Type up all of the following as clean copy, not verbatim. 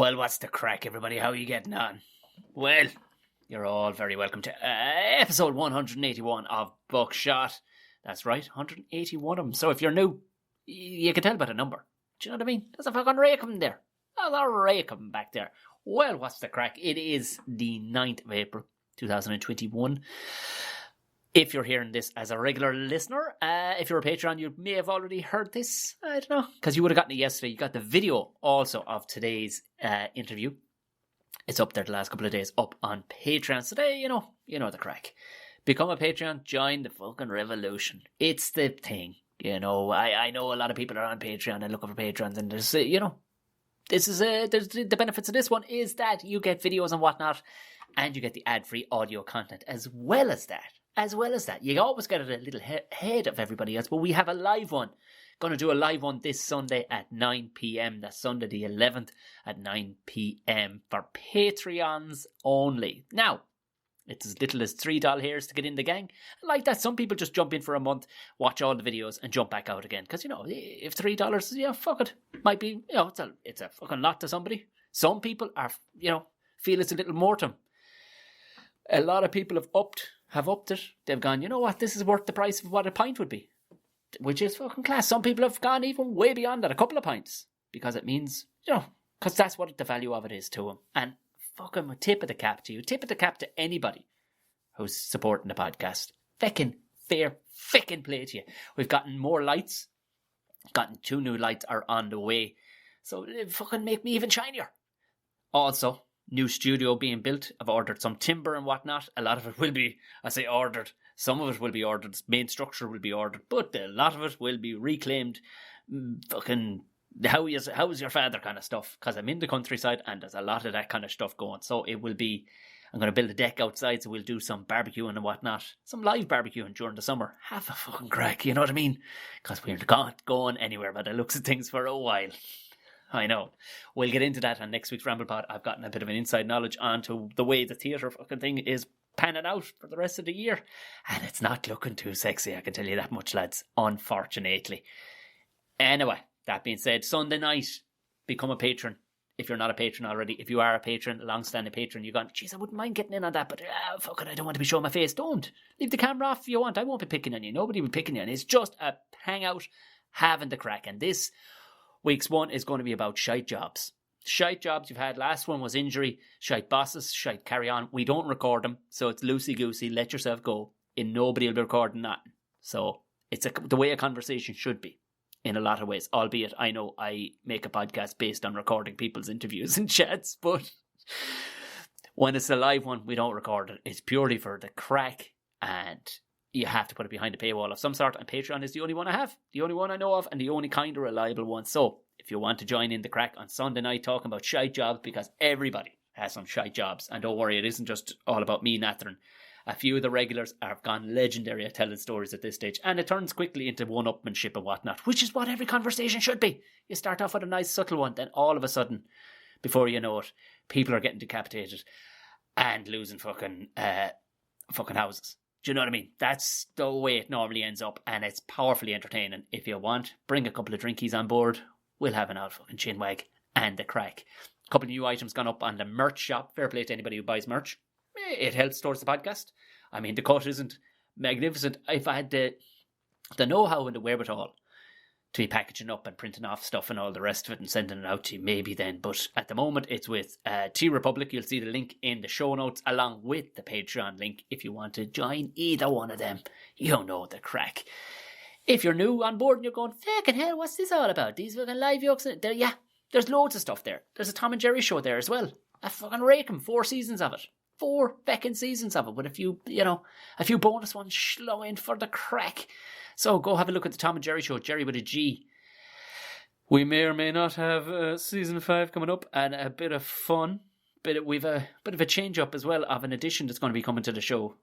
Well, what's the crack, everybody? How are you getting on? Well, you're all very welcome to episode 181 of Buckshot. That's right, 181 of them. So if you're new, you can tell by the number. Do you know what I mean? There's a fucking rake of them there. There's a rake of them back there. Well, what's the crack? It is the 9th of April, 2021. If you're hearing this as a regular listener, if you're a Patreon, you may have already heard this. I don't know, because you would have gotten it yesterday. You got the video also of today's interview. It's up there the last couple of days, up on Patreon. So there, you know the crack. Become a Patreon, join the fucking revolution. It's the thing, you know. I know a lot of people are on Patreon and looking for patrons, and there's, this is there's the benefits of this one is that you get videos and whatnot, and you get the ad-free audio content as well as that. You always get it a little ahead of everybody else, but we have a live one. Going to do a live one this Sunday at 9 p.m. That's Sunday the 11th at 9 p.m. for Patreons only. Now, it's as little as $3 hairs to get in the gang. Like that, some people just jump in for a month, watch all the videos, and jump back out again. Because, if $3, yeah, fuck it. Might be, it's a fucking lot to somebody. Some people are, feel it's a little more to them. A lot of people have upped it. They've gone, you know what, this is worth the price of what a pint would be. Which is fucking class. Some people have gone even way beyond that, a couple of pints. Because it means, because that's what the value of it is to them. And fucking a tip of the cap to you. Tip of the cap to anybody who's supporting the podcast. Feckin' fair play to you. We've gotten more lights. Gotten 2 new lights are on the way. So it fucking make me even shinier. Also, new studio being built. I've ordered some timber and whatnot. A lot of it will be, I say ordered, some of it will be ordered. Main structure will be ordered, but a lot of it will be reclaimed. Fucking, how is your father kind of stuff. Because I'm in the countryside and there's a lot of that kind of stuff going. So it will be, I'm going to build a deck outside, so we'll do some barbecuing and whatnot. Some live barbecuing during the summer. Have a fucking crack, you know what I mean? Because we're not going anywhere by the looks of things for a while. I know. We'll get into that on next week's Ramble Pod. I've gotten a bit of an inside knowledge onto the way the theatre fucking thing is panning out for the rest of the year. And it's not looking too sexy, I can tell you that much, lads. Unfortunately. Anyway, that being said, Sunday night, become a patron. If you're not a patron already, if you are a patron, a long-standing patron, you're going, jeez, I wouldn't mind getting in on that, but fuck it, I don't want to be showing my face. Don't. Leave the camera off if you want. I won't be picking on you. Nobody will be picking on you. It's just a hangout, having the crack. And this week's one is going to be about shite jobs. Shite jobs you've had. Last one was injury, shite bosses, shite carry on. We don't record them, so it's loosey-goosey. Let yourself go. And nobody will be recording that. So it's the way a conversation should be in a lot of ways. Albeit, I know I make a podcast based on recording people's interviews and chats, but when it's a live one, we don't record it. It's purely for the crack, and you have to put it behind a paywall of some sort, and Patreon is the only one I have, the only one I know of, and the only kind of reliable one. So, if you want to join in the crack on Sunday night talking about shite jobs, because everybody has some shite jobs, and don't worry, it isn't just all about me nattering. A few of the regulars have gone legendary at telling stories at this stage, and it turns quickly into one-upmanship and whatnot, which is what every conversation should be. You start off with a nice subtle one, then all of a sudden, before you know it, people are getting decapitated and losing fucking houses. Do you know what I mean? That's the way it normally ends up, and it's powerfully entertaining. If you want, bring a couple of drinkies on board. We'll have an old fucking chinwag and the crack. A couple of new items gone up on the merch shop. Fair play to anybody who buys merch. It helps towards the podcast. I mean, the cut isn't magnificent. If I had the know-how and the wherewithal to be packaging up and printing off stuff and all the rest of it and sending it out to you, maybe then. But at the moment, it's with T-Republic. You'll see the link in the show notes along with the Patreon link if you want to join either one of them. You know the crack. If you're new on board and you're going, fucking hell, what's this all about? These fucking live yokes. There's loads of stuff there. There's a Tom and Jerry show there as well. I fucking rake 'em. 4 seasons of it. 4 feckin' seasons of it with a few bonus ones slow in for the crack. So go have a look at the Tom and Jerry show, Jerry with a G. We may or may not have season 5 coming up and a bit of fun. We've a bit of a change up as well of an addition that's going to be coming to the show.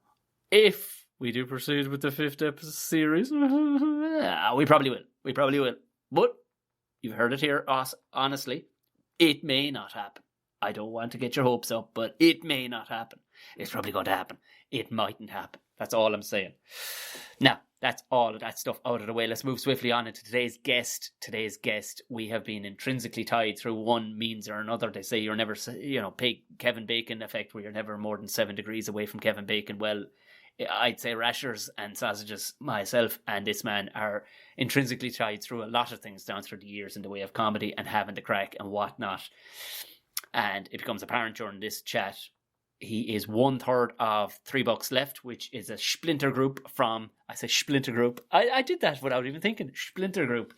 If we do proceed with the 5th episode series, we probably will. But you've heard it here, honestly, it may not happen. I don't want to get your hopes up, but it may not happen. It's probably going to happen. It mightn't happen. That's all I'm saying. Now, that's all of that stuff out of the way. Let's move swiftly on into today's guest. Today's guest, we have been intrinsically tied through one means or another. They say you're never, Kevin Bacon effect, where you're never more than 7 degrees away from Kevin Bacon. Well, I'd say rashers and sausages, myself and this man, are intrinsically tied through a lot of things down through the years in the way of comedy and having the crack and whatnot. And it becomes apparent during this chat, he is 1/3 of $3 Left, which is a splinter group from, I say splinter group, I did that without even thinking, splinter group.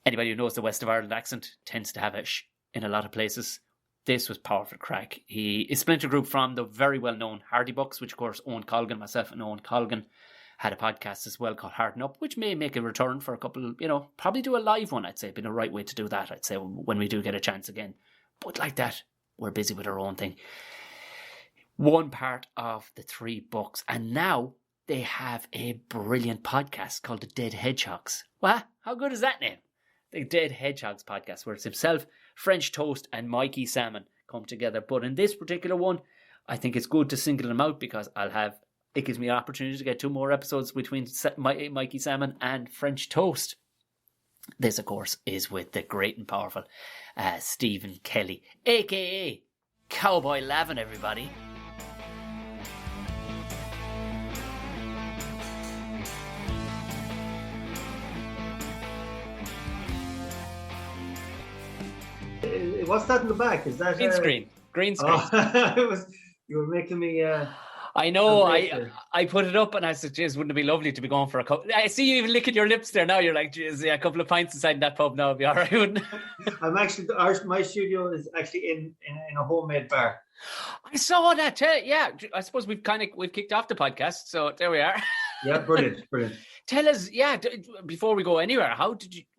Anybody who knows the West of Ireland accent tends to have a sh in a lot of places. This was powerful crack. He is splinter group from the very well-known Hardy Bucks, which of course Owen Colgan, myself and Owen Colgan had a podcast as well called Harden Up, which may make a return for a couple, probably do a live one, I'd say. Been a right way to do that, I'd say, when we do get a chance again. But like that, we're busy with our own thing. One part of the 3 Bucks, and now they have a brilliant podcast called the Dead Hedgehogs. What? How good is that name? The Dead Hedgehogs podcast, where it's himself, French Toast, and Mikey Salmon come together. But in this particular one, I think it's good to single them out because it gives me an opportunity to get 2 more episodes between Mikey Salmon and French Toast. This, of course, is with the great and powerful Stephen Kelly, a.k.a. Cowboy Lavin, everybody. What's that in the back? Is that green screen? Green screen. Oh, you were making me. I know. I put it up and I said, "Jeez, wouldn't it be lovely to be going for a couple?" I see you even licking your lips there now. You're like, "Jeez, yeah, a couple of pints inside that pub now would be all right, wouldn't it?" I'm actually my studio is actually in a homemade bar. I saw that. Yeah, I suppose we've kicked off the podcast, so there we are. Yeah, brilliant. Tell us, before we go anywhere,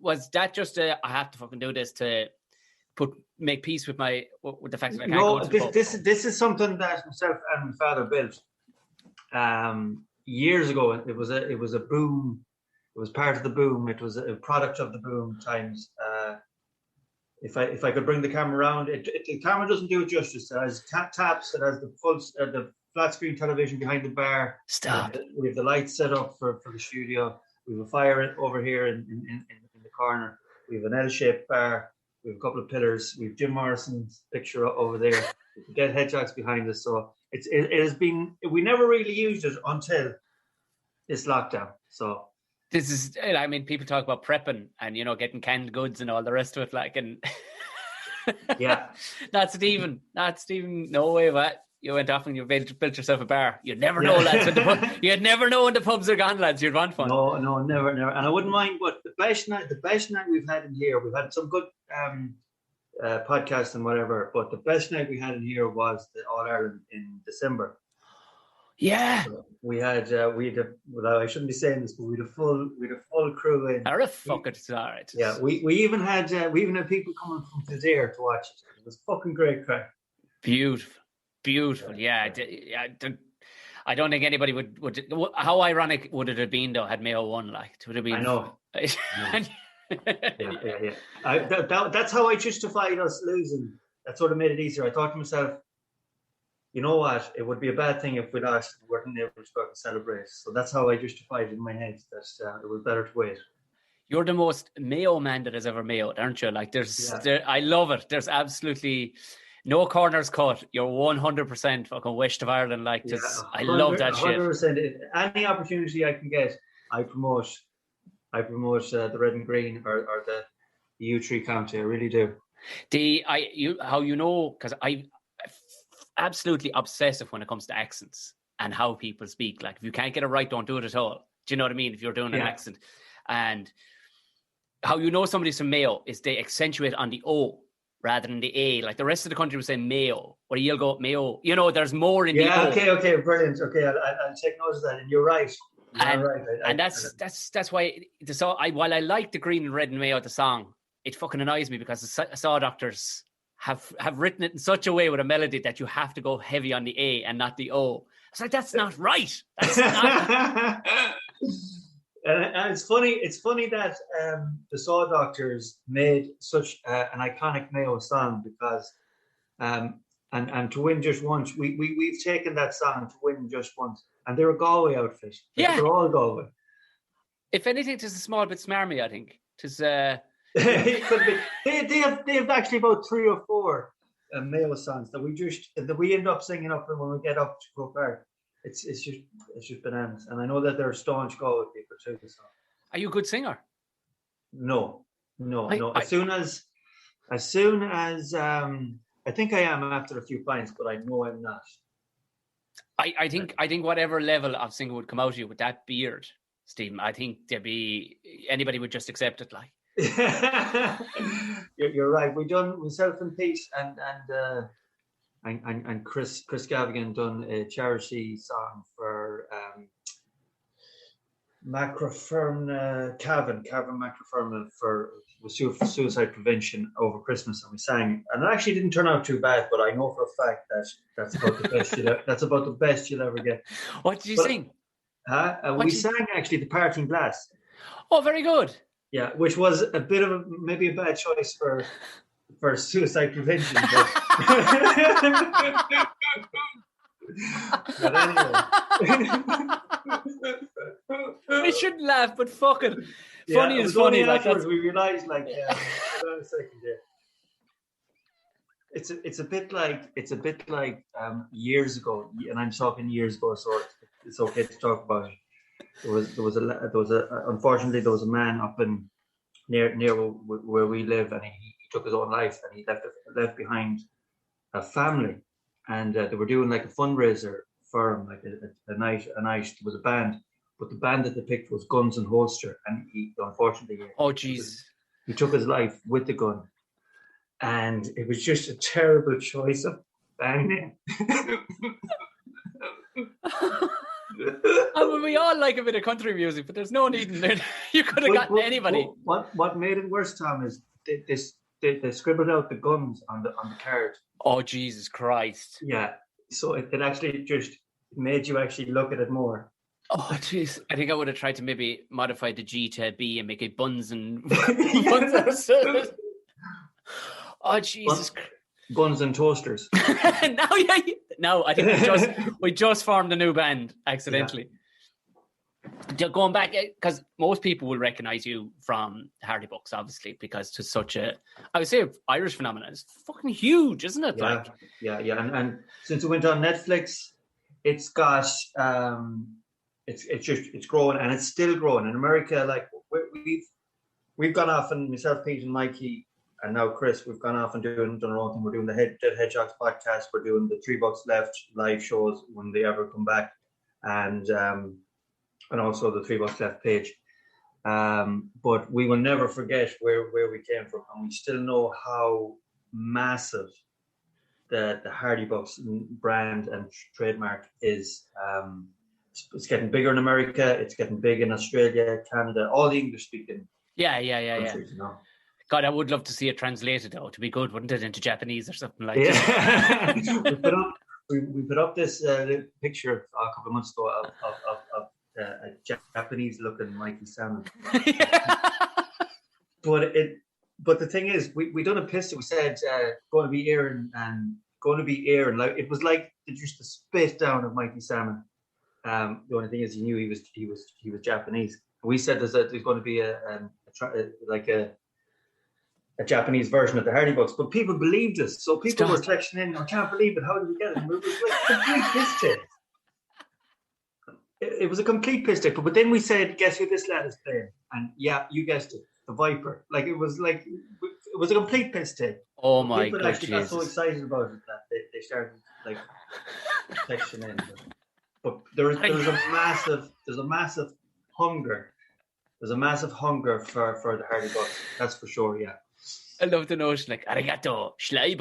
was that just I have to fucking do this to make peace with the fact that I can't go to the pub? This is something that myself and my father built years ago. It was a boom. It was part of the boom. It was a product of the boom times. If I could bring the camera around, the camera doesn't do it justice. It has taps. It has the flat screen television behind the bar. Stop. We have the lights set up for the studio. We have a fire over here in the corner. We have an L-shaped bar. We have a couple of pillars. We have Jim Morrison's picture over there. Dead Hedgehogs behind us. So it has been. We never really used it until this lockdown. So this is. I mean, people talk about prepping and getting canned goods and all the rest of it. Like, and yeah, not Stephen. No way, what? You went off and you built yourself a bar. You'd never know, lads. You'd never know when the pubs are gone, lads. You'd want fun. No, never. And I wouldn't mind. But the best night we've had in here. We've had some good podcasts and whatever. But the best night we had in here was the All Ireland in December. Yeah. So we had well, I shouldn't be saying this, but we had a full crew in. It's all right. Yeah, we even had people coming from Kildare to watch it. It was fucking great crack. Beautiful, yeah. I don't think anybody would. How ironic would it have been though had Mayo won? Like, it would have been. I know. Yeah. That's how I justified us losing. That sort of made it easier. I thought to myself, you know what? It would be a bad thing if we lost and weren't able to go out and celebrate. So that's how I justified it in my head that it was better to wait. You're the most Mayo man that has ever Mayoed, aren't you? Like, I love it. There's absolutely no corners cut. You're 100% fucking West of Ireland. Like, I love that 100%, shit. 100%. Any opportunity I can get, I promote the red and green or the U3 county. I really do. Because I'm absolutely obsessive when it comes to accents and how people speak. Like, if you can't get it right, don't do it at all. Do you know what I mean? If you're doing an accent, and how somebody's from Mayo is they accentuate on the O rather than the A. Like the rest of the country will say Mayo, or you'll go Mayo. There's more in the O. Okay, brilliant. Okay, I'll take note of that. And you're right. And that's why while I like the green and red and Mayo, the song, it fucking annoys me because the Saw Doctors have written it in such a way with a melody that you have to go heavy on the A and not the O. It's like, that's not right. That's not. And it's funny that the Saw Doctors made such an iconic Mayo song because and to win just once, we've taken that song to win just once. and they're a Galway outfit. Yeah. They're all Galway. If anything, it is a small bit smarmy, I think. It is. It could be. They have actually about 3 or 4 Mayo songs that we end up singing up when we get up to Croke Park. It's just bananas, and I know that they're staunch Galway people too. So. Are you a good singer? No. As soon as I think I am after a few pints, but I know I'm not. I think whatever level of singing would come out of you with that beard, Stephen, I think anybody would just accept it. Like, you're right. Myself and Pete and Chris Gavigan done a charity song for Macrofern Cavan Macrofern for suicide prevention over Christmas, and we sang, and it actually didn't turn out too bad, but I know for a fact that that's about the best you'll ever get. What did you sing? We sang actually the Parting Glass. Oh, very good. Yeah, which was a bit of maybe a bad choice for suicide prevention. But anyway. I shouldn't laugh, but fucking funny is funny. Like afterwards, we realised, like, hold on a second here. It's a bit like years ago, and I'm talking years ago, so it's okay to talk about it. Unfortunately there was a man up in near where we live, and he took his own life, and he left behind a family, and they were doing like a fundraiser for him, like a night. There was a band, but the band that they picked was Guns and Holster, and he unfortunately he took his life with the gun, and it was just a terrible choice of band name. I mean, we all like a bit of country music, but there's no need in there. You could have gotten anybody. What made it worse, Tom, is they scribbled out the guns on the card. Oh, Jesus Christ! Yeah, so it actually just made you actually look at it more. Oh, jeez! I think I would have tried to maybe modify the G to a B and make it buns and Oh, Jesus! Guns and Toasters. No, I think we just formed a new band accidentally. Yeah. Going back, because most people will recognise you from Hardy Bucks, obviously, because it's such a, I would say, Irish phenomenon. It's fucking huge, isn't it? Yeah. And since it went on Netflix, it's got, it's growing, and it's still growing. In America, like we've gone off, and myself, Pete, and Mikey, and now Chris, we've gone off and done our own thing. We're doing the Dead Hedgehogs podcast. We're doing the $3 Left live shows when they ever come back, and also the $3 Left page. But we will never forget where we came from, and we still know how massive the Hardy Bucks brand and trademark is. It's getting bigger in America. It's getting big in Australia, Canada, all the English-speaking countries, you know. God, I would love to see it translated, though, to be good, wouldn't it, into Japanese or something like that? we put up this picture a couple of months ago of a Japanese-looking Mikey Salmon. But the thing is, we done a pistol. We said going to be airing, like it was like just the spit down of Mikey Salmon. The only thing is, he knew he was Japanese. We said there's going to be a Japanese version of the Hardy Bucks, but people believed us. So people were texting in, I can't believe it, how did we get it? And it was like a complete piss take. It was a complete piss take. But then we said, guess who this lad is playing? And yeah, you guessed it, the Viper. Like it was a complete piss take. Oh my God. People actually got so excited about it that they started like texting in. But there's a massive hunger. There's a massive hunger for the Hardy Bucks. That's for sure, yeah. I love the notion, like, arigato, schlei,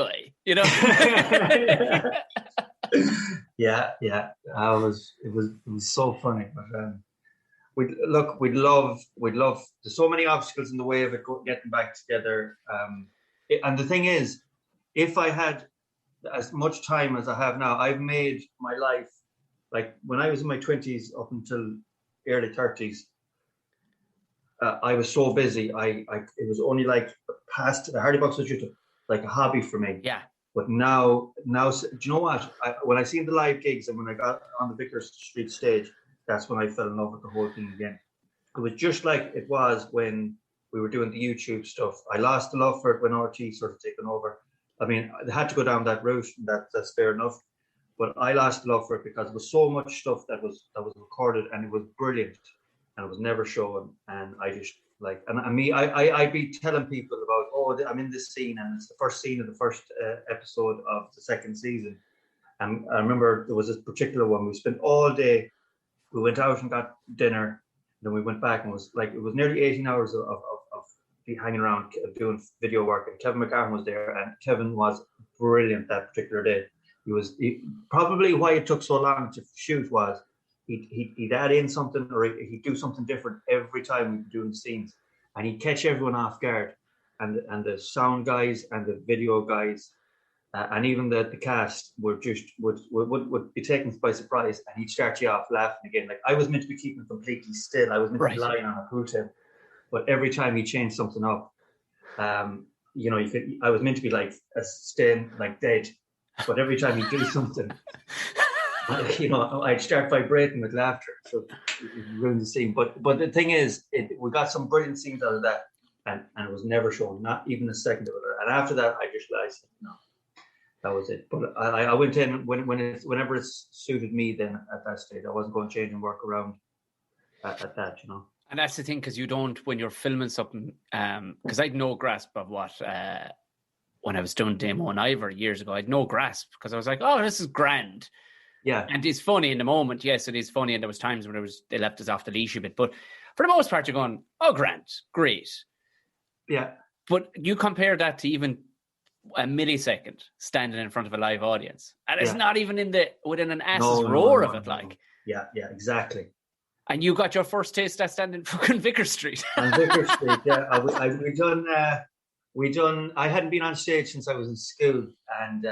you know? Yeah. It was so funny. But we'd love. There's so many obstacles in the way of it getting back together. And the thing is, if I had as much time as I have now, I've made my life, like when I was in my 20s up until early 30s. I was so busy. It was only like past the Hardy Bucks was just like a hobby for me. Yeah. But now, do you know what? When I seen the live gigs and when I got on the Vickers Street stage, that's when I fell in love with the whole thing again. It was just like it was when we were doing the YouTube stuff. I lost the love for it when RT sort of taken over. I mean, I had to go down that route, and that's fair enough. But I lost the love for it because there was so much stuff that was recorded, and it was brilliant, and it was never shown. And I just I'd be telling people about, oh, I'm in this scene, and it's the first scene of the first episode of the second season. And I remember there was this particular one. We spent all day. We went out and got dinner. Then we went back, and it was nearly 18 hours of hanging around doing video work. And Kevin McCarran was there, and Kevin was brilliant that particular day. Probably why it took so long to shoot was he'd add in something, or he'd do something different every time we were doing the scenes, and he'd catch everyone off guard. And the sound guys and the video guys and even the cast would be taken by surprise, and he'd start you off laughing again. Like, I was meant to be keeping completely still. I was meant to be lying on a pool table, but every time he changed something up, I was meant to be like staying like dead, but every time he'd do something, I'd start vibrating with laughter. So it ruined the scene. But the thing is, we got some brilliant scenes out of that, and it was never shown, not even a second of it. And after that, I just realized, no. That was it. But I went in whenever it suited me. Then at that stage, I wasn't going to change and work around at that, And that's the thing, because you don't, when you're filming something. Because I had no grasp of what when I was doing Damo and Ivor years ago. I had no grasp, because I was like, "Oh, this is grand." Yeah, and it's funny in the moment. Yes, it is funny, and there was times when they left us off the leash a bit. But for the most part, you're going, "Oh, grand, great." Yeah. But you compare that to even a millisecond standing in front of a live audience, and it's not even within an ass's roar of it. Like, yeah, exactly. And you got your first taste at standing in fucking Vickers Street. On Vickers Street, yeah. We done. I hadn't been on stage since I was in school, and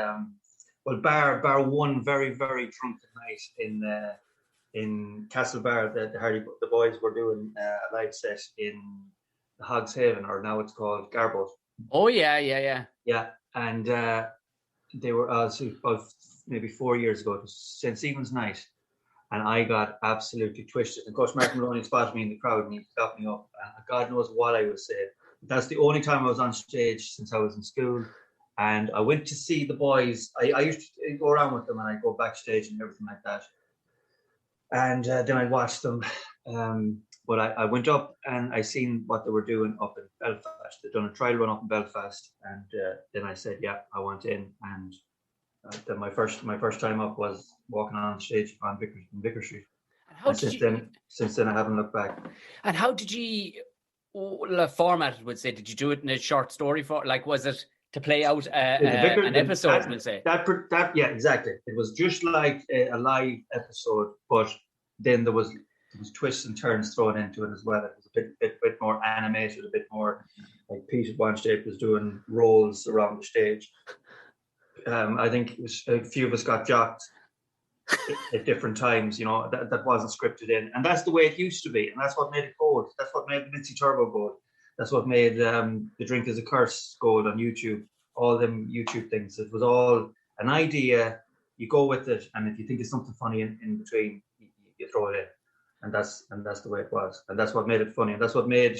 bar one very, very drunken night in Castlebar, the boys were doing a live set in the Hogs Haven, or now it's called Garboat. Oh yeah. And they were about maybe 4 years ago. It was St. Stephen's night, and I got absolutely twisted. And Coach Mark Maloney spotted me in the crowd, and he got me up. And God knows what I was saying. That's the only time I was on stage since I was in school. And I went to see the boys. I used to go around with them, and I'd go backstage and everything like that. And then I'd watch them. But I went up and I seen what they were doing up in Belfast. They'd done a trial run up in Belfast, and then I said, "Yeah, I want in." And then my first time up was walking on stage on Vickers Street. And since then, I haven't looked back. And how did you format it? Would say, did you do it in a short story for? Like, was it to play out an episode? We'll say that. Yeah, exactly. It was just like a live episode, but then there was twists and turns thrown into it as well. It was a bit more animated, a bit more like Peter Wanstead was doing rolls around the stage. I think a few of us got jocked at different times, that wasn't scripted in. And that's the way it used to be. And that's what made it gold. That's what made Mincy Turbo gold. That's what made The Drink is a Curse gold on YouTube. All them YouTube things. It was all an idea. You go with it. And if you think it's something funny in between, you throw it in. And that's the way it was. And that's what made it funny. And that's what made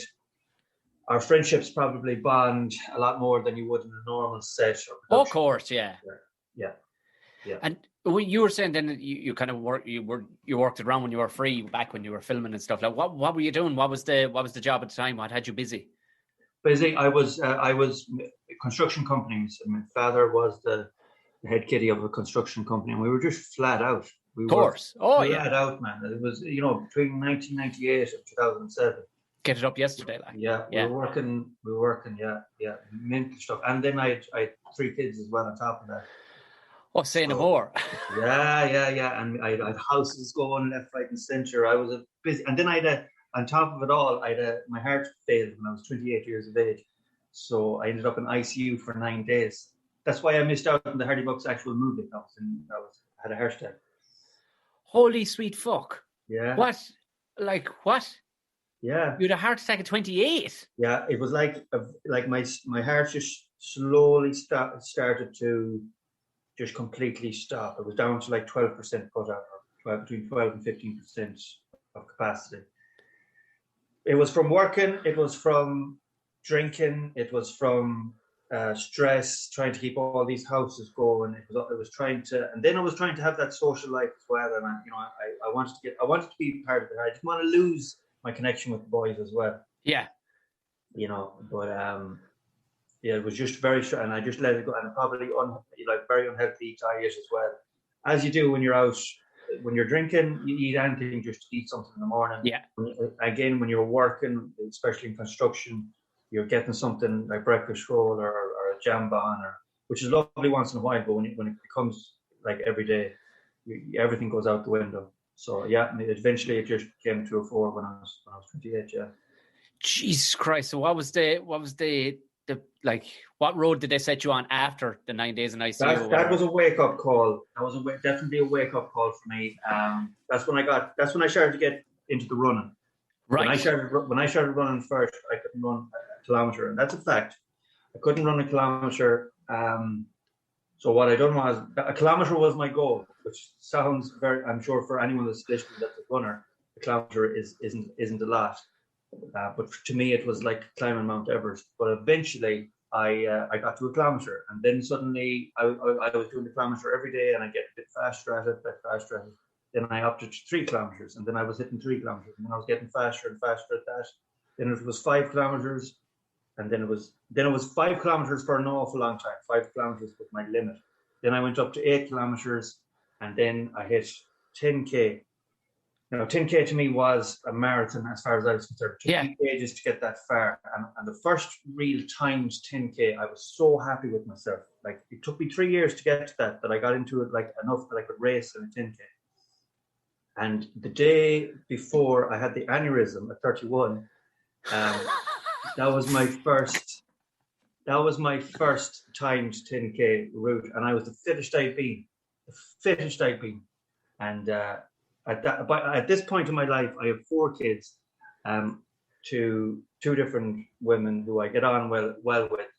our friendships probably bond a lot more than you would in a normal set. Of course, yeah. And you were saying then that you kind of worked it around when you were free, back when you were filming and stuff. Like, what were you doing? What was the job at the time? What had you busy? Busy. I was construction companies. And my father was the head kiddie of a construction company, and we were just flat out. Of course. Flat out, man. It was, between 1998 and 2007. Get it up yesterday, like. Yeah, we were working, yeah, mental stuff. And then I had 3 kids as well on top of that. Oh, say no more. Yeah. And I had houses going left, right, and centre. I was busy. And then on top of it all, my heart failed when I was 28 years of age. So I ended up in ICU for 9 days. That's why I missed out on the Hardy Bucks actual movie. I had a heart attack. Holy sweet fuck. Yeah. What? Like, what? Yeah. You had a heart attack at 28? Yeah, it was like my heart just slowly started to just completely stop. It was down to like 12% put out, or between 12 and 15% of capacity. It was from working, it was from drinking, it was from stress, trying to keep all these houses going. It was trying to, and then I was trying to have that social life as well. And I wanted to be part of it. I didn't want to lose my connection with the boys as well. Yeah. But it was just very short, and I just let it go. And probably very unhealthy diet as well, as you do when you're out. When you're drinking, you eat anything just to eat something in the morning. Yeah. Again, when you're working, especially in construction, you're getting something like breakfast roll or a jambon, which is lovely once in a while, but when it becomes like every day, everything goes out the window. So yeah, eventually it just came to a 4 when I was 28. Yeah. Jesus Christ! So what was the what road did they set you on after the 9 days in ICU? That was a wake up call. That was definitely a wake up call for me. That's when I started to get into the running. Right. When I started running first, I couldn't run a kilometre, and that's a fact. I couldn't run a kilometre. So what I done was a kilometre was my goal, which sounds very. I'm sure for anyone that's listening that's a runner, a kilometre isn't a lot. But to me, it was like climbing Mount Everest. But eventually, I got to a kilometre, and then suddenly I was doing the kilometre every day, and I get a bit faster at it. Then I upped it to 3 kilometres, and then I was hitting 3 kilometres, and then I was getting faster and faster at that. Then it was 5 kilometres, and then it was 5 kilometres for an awful long time. 5 kilometres was my limit. Then I went up to 8 kilometres, and then I hit 10k. 10k to me was a marathon as far as I was concerned. It took me ages to get that far. And the first real times 10k, I was so happy with myself. Like, it took me 3 years to get to that I got into it like enough that I could race in a 10k. And the day before I had the aneurysm at 31, that was my first timed 10k route, and I was the fittest I'd been. And at this point in my life, I have 4 kids, to 2 different women who I get on well with,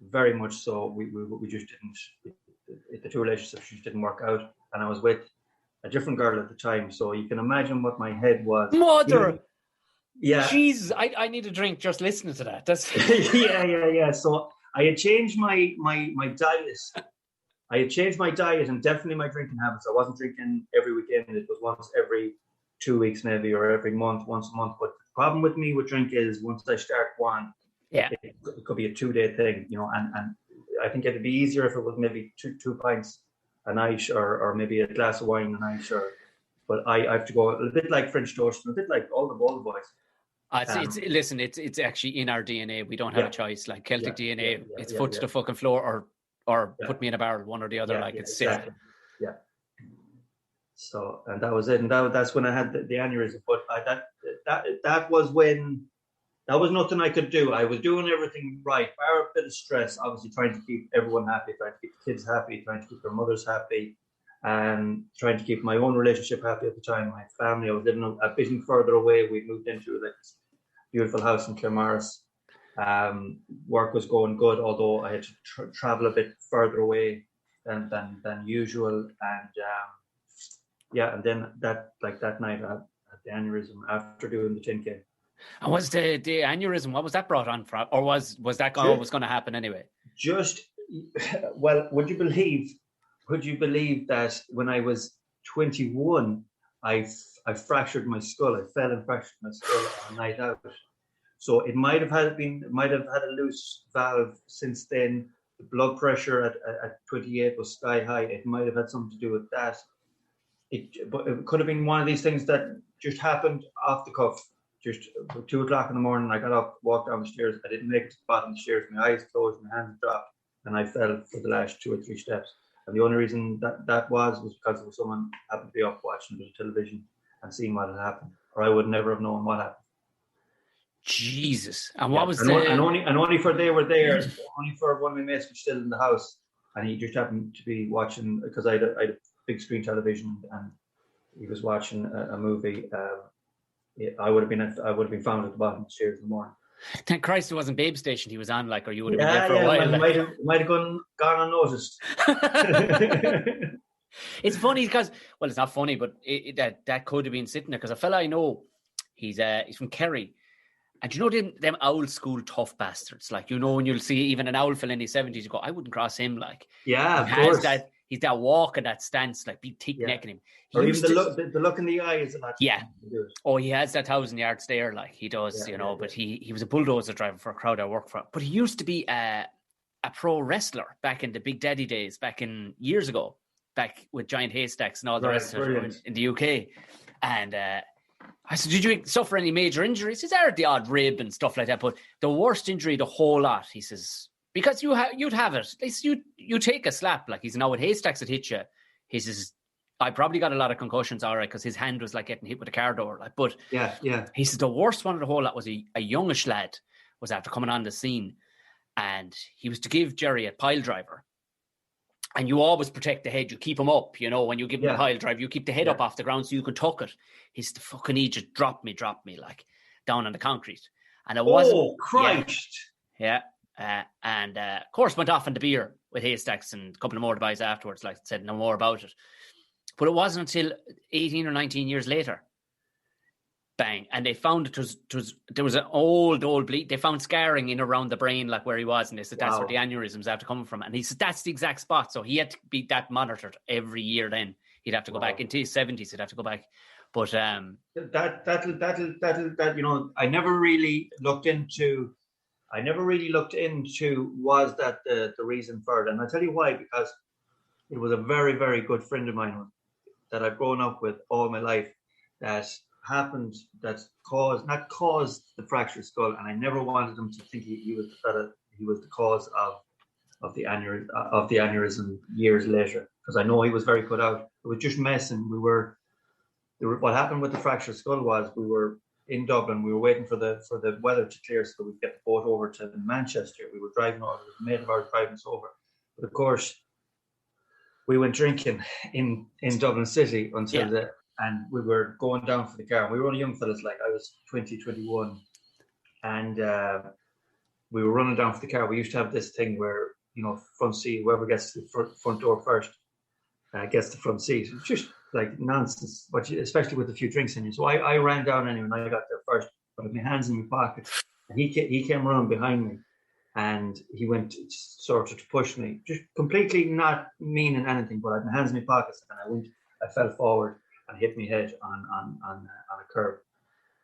very much so. We just didn't. The 2 relationships just didn't work out, and I was with a different girl at the time. So you can imagine what my head was. Mother. Yeah. Jesus, I need a drink just listening to that. That's yeah. So I had changed my diet. I had changed my diet and definitely my drinking habits. I wasn't drinking every weekend. It was once every 2 weeks maybe, or every month, once a month. But the problem with me with drink is once I start one, it could be a 2-day thing, and I think it'd be easier if it was maybe two pints a night, or maybe a glass of wine a night. But I have to go a bit like French toast, a bit like all the boys. It's actually in our DNA. We don't have a choice. Like Celtic DNA, it's foot to the fucking floor, or put me in a barrel, one or the other. It's exactly. Yeah. So, and that was it, and that's when I had the aneurysm. But that was when that was nothing I could do. I was doing everything right, bar a bit of stress, obviously trying to keep everyone happy, trying to keep the kids happy, trying to keep their mothers happy, and trying to keep my own relationship happy at the time. My family, I was living a bit further away. We moved into this beautiful house in Claremorris. Work was going good, although I had to travel a bit further away than usual. And then that night I had the aneurysm after doing the 10k. And was the aneurysm, what was that brought on from, or was that always going to happen anyway? Would you believe that when I was 21, I fractured my skull. I fell and fractured my skull on a night out. So it might have had a loose valve since then. The blood pressure at 28 was sky high. It might have had something to do with that. But it could have been one of these things that just happened off the cuff. Just 2 o'clock in the morning, I got up, walked down the stairs. I didn't make it to the bottom of the stairs. My eyes closed, my hands dropped, and I fell for the last 2 or 3 steps. And the only reason that was because there was someone happened to be up watching the television and seeing what had happened, or I would never have known what happened. Jesus! And what was only for they were there, only for one of my mates was still in the house, and he just happened to be watching because I had a big screen television, and he was watching a movie. I would have been found at the bottom of the stairs in the morning. Thank Christ it wasn't Babe Station he was on, like, or you would have been there for a while. Might have gone unnoticed. It's funny because, well, it's not funny, but that could have been sitting there because a fella I know, he's from Kerry, and you know them old school tough bastards, like, you know, when you'll see even an old fella in his 70s, you go, I wouldn't cross him, like. Yeah, of course. He's that walk and that stance, like big thick neck in him. Or even the look in the eyes and that. Yeah. Oh, he has that 1,000 yard stare, like he does, but he was a bulldozer driver for a crowd I worked for. But he used to be a pro wrestler back in the Big Daddy days, back in years ago, back with Giant Haystacks and all the rest of it in the UK. And I said, did you suffer any major injuries? He says, I heard the odd rib and stuff like that, but the worst injury, the whole lot, he says, because you'd have it. At least you take a slap. Like, he's now with Haystacks that hit you. He says, I probably got a lot of concussions, all right, because his hand was like getting hit with a car door. Like, but he says the worst one of the whole lot was a youngish lad was after coming on the scene, and he was to give Jerry a pile driver. And you always protect the head. You keep him up, you know, when you give him a pile driver, you keep the head up off the ground so you can tuck it. He's the fucking he just dropped me, like, down on the concrete. And it wasn't. Oh, Christ. Yeah. And of course went off on the beer with Haystacks and a couple of more guys afterwards, like, said no more about it. But it wasn't until 18 or 19 years later, bang, and they found there was an old bleed. They found scarring in around the brain, like where he was, and they said that's where the aneurysms after coming from. And he said that's the exact spot. So he had to be that monitored every year. Then he'd have to go back into his 70s. He'd have to go back. But that you know, I never really looked into was that the reason for it. And I'll tell you why, because it was a very, very good friend of mine that I've grown up with all my life that happened, that not caused the fractured skull. And I never wanted him to think he was the cause of the aneurysm years later, because I know he was very put out. It was just messing. What happened with the fractured skull was we were in Dublin. We were waiting for the weather to clear so we'd get the boat over to Manchester. We were driving over. A mate of ours driving us over. But of course, we went drinking in Dublin City until and we were going down for the car. We were only young fellas, like I was 20, 21. And we were running down for the car. We used to have this thing where, you know, front seat, whoever gets to the front door first gets the front seat. It's just like nonsense, especially with a few drinks in you. So I ran down anyway, and I got there first, but with my hands in my pockets. And he came around behind me, and he went sort of to push me, just completely not meaning anything, but I had my hands in my pockets, and I fell forward and hit my head on a curb.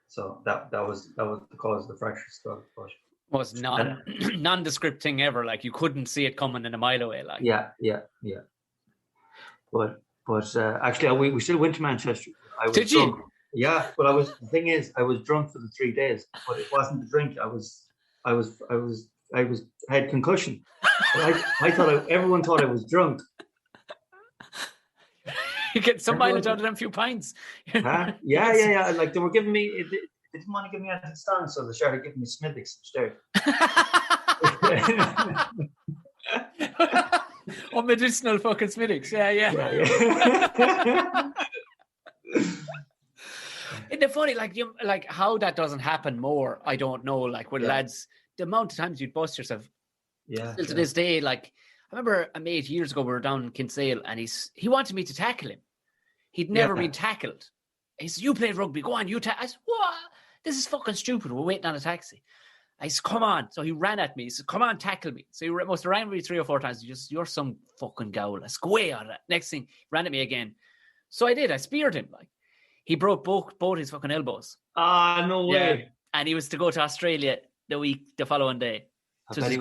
So that was the cause of the fractured skull. But was nondescript thing ever. Like, you couldn't see it coming in a mile away. Like, yeah. But actually, we still went to Manchester. Did drunk. You? Yeah, but the thing is, I was drunk for the 3 days, but it wasn't the drink. I had concussion. But everyone thought I was drunk. You get some mileage out of them few pints. Huh? Yeah. Like, they were giving me, they didn't want to give me anything strong, so they started giving me Smithwick's instead. Or medicinal fucking Smithwick's. Yeah. Isn't it funny, like how that doesn't happen more? I don't know. Like, with lads, the amount of times you'd bust yourself. Yeah. Still to this day, like, I remember a mate years ago, we were down in Kinsale, and he wanted me to tackle him. He'd never been tackled. He said, "You played rugby, go on, you tackle." I said, "What? This is fucking stupid. We're waiting on a taxi." I said, "Come on." So he ran at me. He said, "Come on, tackle me." So he must have ran me 3 or 4 times. You're some fucking gowl. Let's go away on it. Next thing, he ran at me again. So I did. I speared him. Like, he broke both his fucking elbows. Ah, no way. And he was to go to Australia the following day. I bet he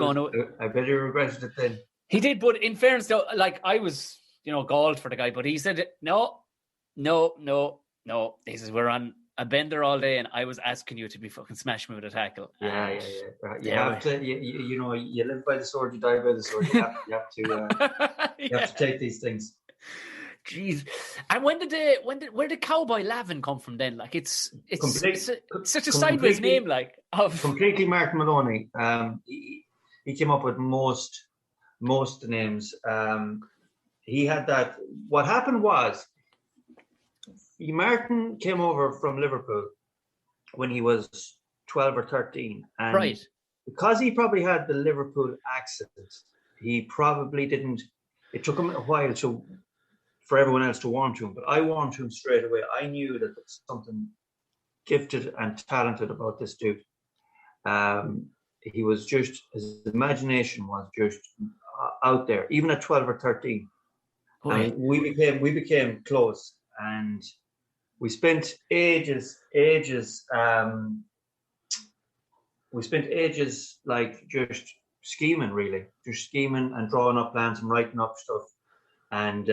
regretted it then. He did, but in fairness, though, like, I was, galled for the guy, but he said, no. He says, we're on a bender all day, and I was asking you to be fucking smash me with a tackle. Yeah. You have to, you live by the sword, you die by the sword. You have to take these things. Jeez. And where did Cowboy Lavin come from then? Like, it's such a sideways name, like. Completely Mark Maloney. He came up with most names. He had that. What happened was, Martin came over from Liverpool when he was 12 or 13. And Right. because he probably had the Liverpool accent, he probably didn't. It took him a while for everyone else to warm to him, but I warmed to him straight away. I knew that there was something gifted and talented about this dude. He was just, his imagination was just out there, even at 12 or 13. Right. And we became close, and we spent ages like just scheming and drawing up plans and writing up stuff. And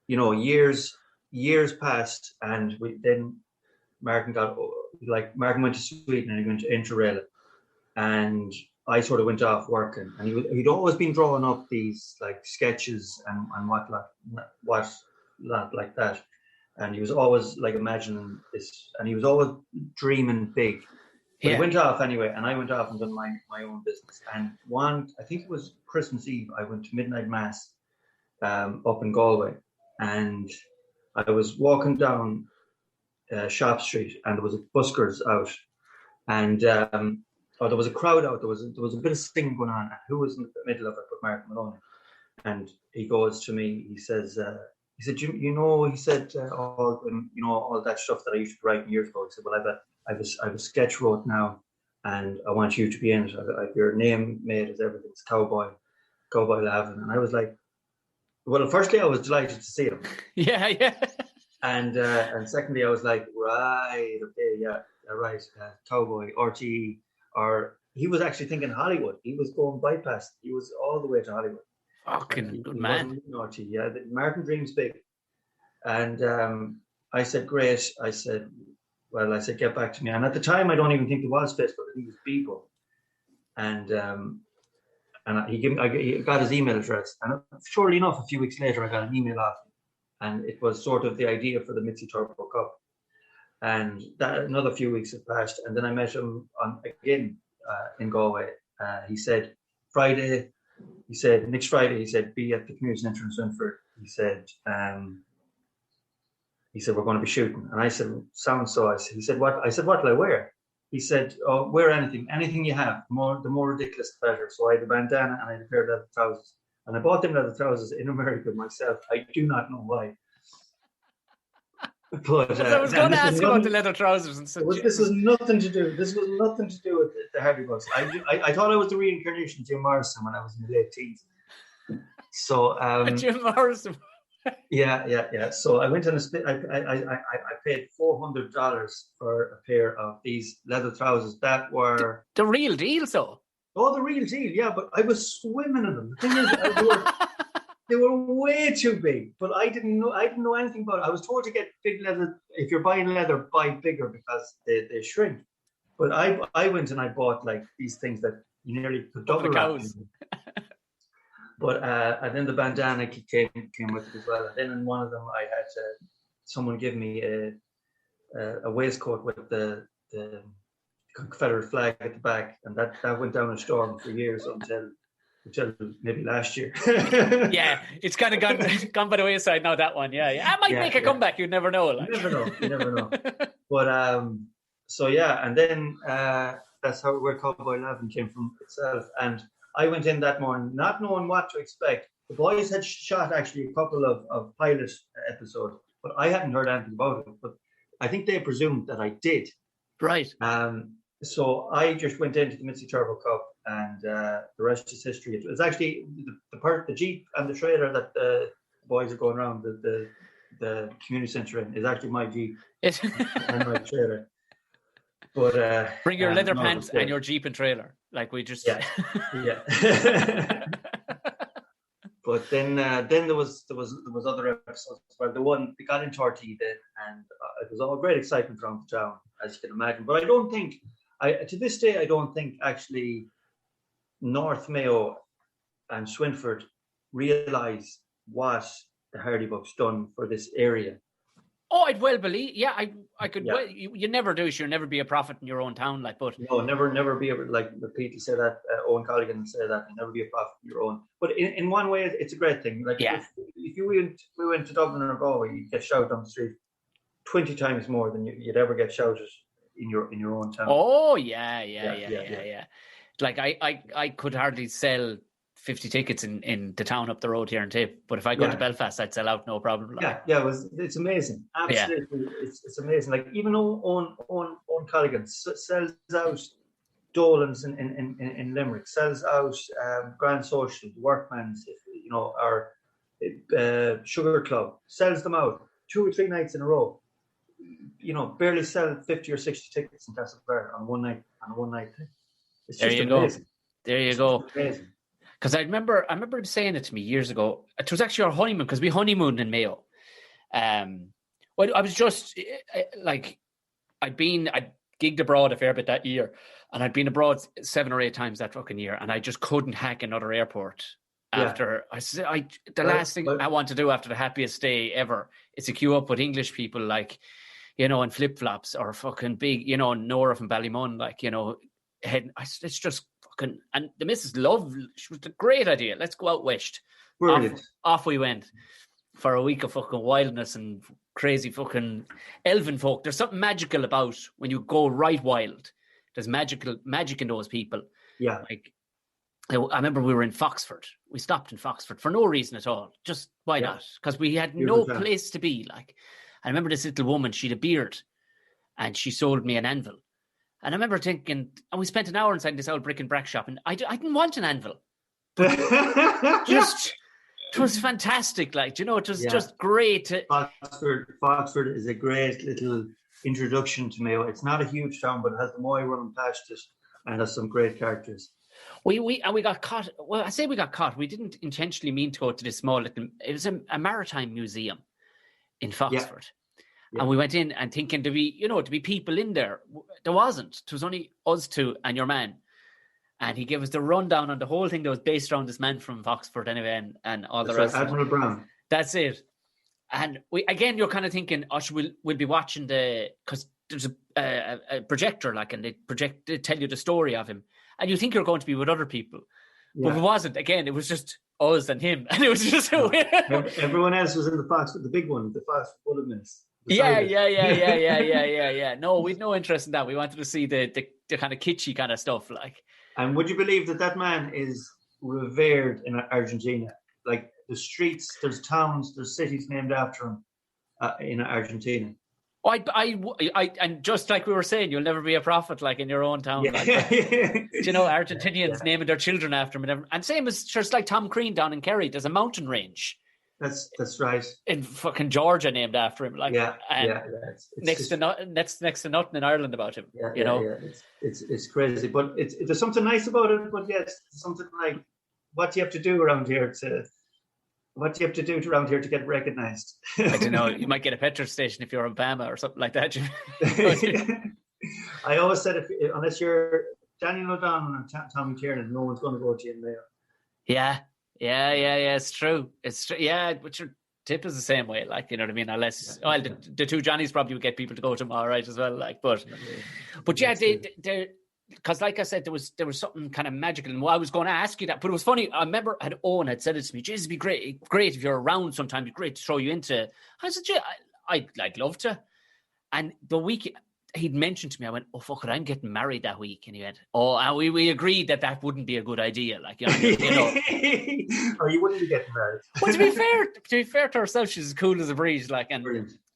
years passed, and then Martin went to Sweden and he went to Interrail, and I sort of went off working, and he'd always been drawing up these like sketches and what like that, and he was always like imagining this, and he was always dreaming big. But he went off anyway, and I went off and done my own business. And I think it was Christmas Eve, I went to midnight mass up in Galway, and I was walking down Shop Street, and there was a buskers out, and there was a crowd out. There was a bit of singing going on. And who was in the middle of it but Martin Maloney? And he goes to me. He said, all that stuff that I used to write years ago. He said, well, I've a sketch wrote now, and I want you to be in it. I've your name made as everything. It's Cowboy Lavin. And I was like, well, firstly, I was delighted to see him. Yeah. And secondly, I was like, right, okay, yeah, right, Cowboy, RTE, or he was actually thinking Hollywood. He was going bypass. He was all the way to Hollywood. Fucking good man. RTE, yeah, Martin dreams big. And I said, great. I said, get back to me. And at the time, I don't even think there was Facebook. I think it was Beeple. And he got his email address. And surely enough, a few weeks later, I got an email off him. And it was sort of the idea for the Mitzi Turbo Cup. And that another few weeks had passed. And then I met him again in Galway. He said, next Friday, he said, be at the community centre in Swinford. He said, we're going to be shooting. And I said, sounds so. He said, what? I said, what will I wear? He said, oh, wear anything you have. The more ridiculous, the better. So I had a bandana and I had a pair of leather trousers. And I bought them leather trousers in America myself. I do not know why. But I was going to ask about the leather trousers. And this was nothing to do. This was nothing to do with the Hardy Bucks. I thought I was the reincarnation of Jim Morrison when I was in the late teens. So Jim Morrison. Yeah. So I went on a split. I paid $400 for a pair of these leather trousers that were the real deal. So. Oh, the real deal, yeah. But I was swimming in them. The thing is, they were way too big. But I didn't know anything about it. I was told to get big leather. If you're buying leather, buy bigger because they shrink. But I went and I bought like these things that you nearly could double wrap. But and then the bandana came with it as well. And then in one of them, I had someone give me a waistcoat with the Confederate flag at the back, and that went down a storm for years until maybe last year. Yeah, it's kind of gone by the wayside now. That one, yeah. I might make a comeback. You never know. Like. You never know. But so yeah, and then that's where Cowboy Lavin came from itself. And I went in that morning not knowing what to expect. The boys had shot actually a couple of pilot episodes, but I hadn't heard anything about it. But I think they presumed that I did. Right. So I just went into the Mitzi Turbo Cup, and the rest is history. It was actually the Jeep and the trailer that the boys are going around the community centre in is actually my Jeep and my trailer. But bring your leather pants and your Jeep and trailer, like we just yeah. But then there was other episodes. Well, the one we got into RT then, and it was all great excitement around the town, as you can imagine. But I don't think, to this day, I don't think actually North Mayo and Swinford realise what the Hardy Bucks done for this area. Oh, I'd well believe. Yeah, I could. Yeah. Well, you never do. You'll never be a prophet in your own town, like. But no, never be like Pete say that. Owen Colligan say that. Never be a prophet in your own. But in one way, it's a great thing. Like, if we went to Dublin or Galway, you'd get shouted on the street 20 times more than you'd ever get shouted in your own town. Oh yeah. Like I could hardly sell 50 tickets in the town up the road here in Tip, but if I go to Belfast, I'd sell out no problem. Like. It's amazing. Absolutely, it's amazing. Like even Owen Colligan sells out Dolan's in Limerick, sells out Grand Social, the Workman's, our Sugar Club, sells them out 2 or 3 nights in a row. Barely sell 50 or 60 tickets in Castlebar on one night. It's just amazing. There you go. Amazing. Because I remember him saying it to me years ago. It was actually our honeymoon, because we honeymooned in Mayo. Well, I was just like, I'd gigged abroad a fair bit that year, and I'd been abroad 7 or 8 times that fucking year, and I just couldn't hack another airport. After last thing I want to do after the happiest day ever is to queue up with English people, like, in flip flops, or fucking big, Nora from Ballymun, like, it's just fucking. And the missus she was a great idea. Let's go out west. Brilliant. Off we went for a week of fucking wildness and crazy fucking elven folk. There's something magical about when you go right wild. There's magic in those people. Yeah. Like, I remember we were in Foxford. We stopped in Foxford for no reason at all. Just why not? Because we had no place to be. Like, I remember this little woman, she had a beard, and she sold me an anvil. And I remember thinking, and we spent an hour inside this old brick and brack shop, and I didn't want an anvil. But it was fantastic. Like, it was just great. Foxford is a great little introduction to Mayo. It's not a huge town, but it has the Moy running past it, and has some great characters. We got caught. Well, I say we got caught. We didn't intentionally mean to go to this small little. It was a maritime museum in Foxford, and we went in and thinking to be people in there. There wasn't. It was only us two and your man, and he gave us the rundown on the whole thing that was based around this man from Foxford anyway, and all the rest. Admiral Brown. That's it. And you're kind of thinking, we'll be watching because there's a projector, like, and they tell you the story of him. And you think you're going to be with other people. But it wasn't. Again, it was just us and him. And it was just everyone else was in the Foxford, the big one, the Foxford Bullet Miss. Yeah. No, we'd no interest in that. We wanted to see the kind of kitschy kind of stuff, like. And would you believe that man is revered in Argentina? Like, the streets, there's towns, there's cities named after him in Argentina. And just like we were saying, you'll never be a prophet, like, in your own town. Yeah. Like, Argentinians naming their children after him, and same as just like Tom Crean down in Kerry. There's a mountain range. That's right. In fucking Georgia, named after him. Like, next to nothing in Ireland about him. It's crazy, but there's something nice about it. But yes, something like what do you have to do around here to get recognised? I don't know. You might get a petrol station if you're Obama or something like that. I always said, unless you're Daniel O'Donnell and Tommy Tiernan, no one's going to go to you in Mayo. Yeah. It's true. Yeah, but your Tip is the same way. Like, you know what I mean? Unless, the two Johnnies probably would get people to go to them all right as well. Like, but yeah, they because, like I said, there was something kind of magical, and I was going to ask you that, but it was funny. I remember Owen had said it to me. "Jesus, it'd be great if you're around sometime. It'd be great to throw you into." I said, "Yeah, I'd love to." And the week he'd mentioned to me, I went, "Oh fuck it, I'm getting married that week." And he went, "Oh," and we agreed that wouldn't be a good idea. Like, you know. Or you wouldn't be getting married. Well, to be fair to herself, she's as cool as a breeze. Like,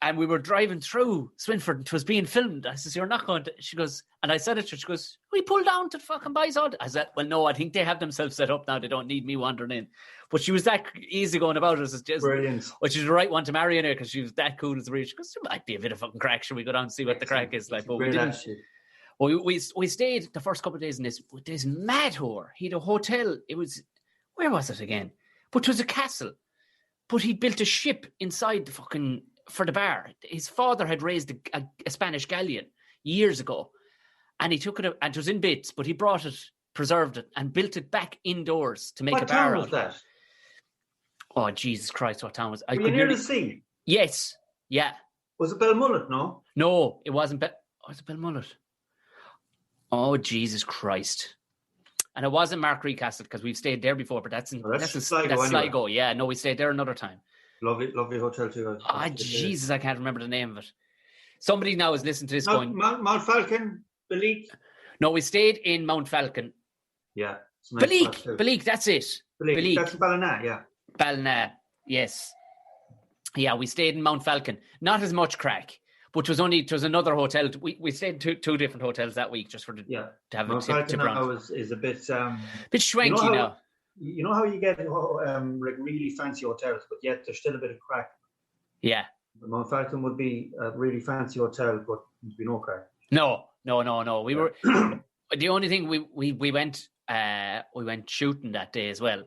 and we were driving through Swinford, and it was being filmed. I said, "You're not going to," she goes, and I said it to her, she goes, "We pull down to fucking Bizod." I said, "Well, no, I think they have themselves set up now. They don't need me wandering in." But she was that easy going about it. It's just brilliant. Well, she's the right one to marry in her because she was that cool as a breeze. She goes, "There might be a bit of fucking crack. Should we go down and see what the crack is like?" But we didn't. Well, we stayed the first couple of days in this mad whore. He had a hotel. It was, where was it again? But it was a castle. But he built a ship inside the fucking, for the bar. His father had raised a Spanish galleon years ago. And he took it, and it was in bits, but he brought it, preserved it, and built it back indoors to make a bar out of it. What town was that? Oh, Jesus Christ, what town was it? Were you near the sea? Yes, yeah. Was it Belmullet, no? No, it wasn't. Was it Belmullet? Oh, Jesus Christ. And it wasn't Markree Castle, because we've stayed there before, but that's Sligo. Yeah, no, we stayed there another time. Lovely hotel too. Jesus, I can't remember the name of it. Somebody now is listening to this going... Mount Falcon, Balik? No, we stayed in Mount Falcon. Yeah. Balik, that's it. Balik. That's Ballina, yeah. Ballina, yes. Yeah, we stayed in Mount Falcon. Not as much crack, but it was another hotel. We stayed in two different hotels that week just to have Mount a tip Falcon is a bit... bit schwanky now. You know how you get like really fancy hotels, but yet there's still a bit of crack. Yeah. Mount Falcon would be a really fancy hotel, but there'd be no crack. No. We were the only thing we went shooting that day as well.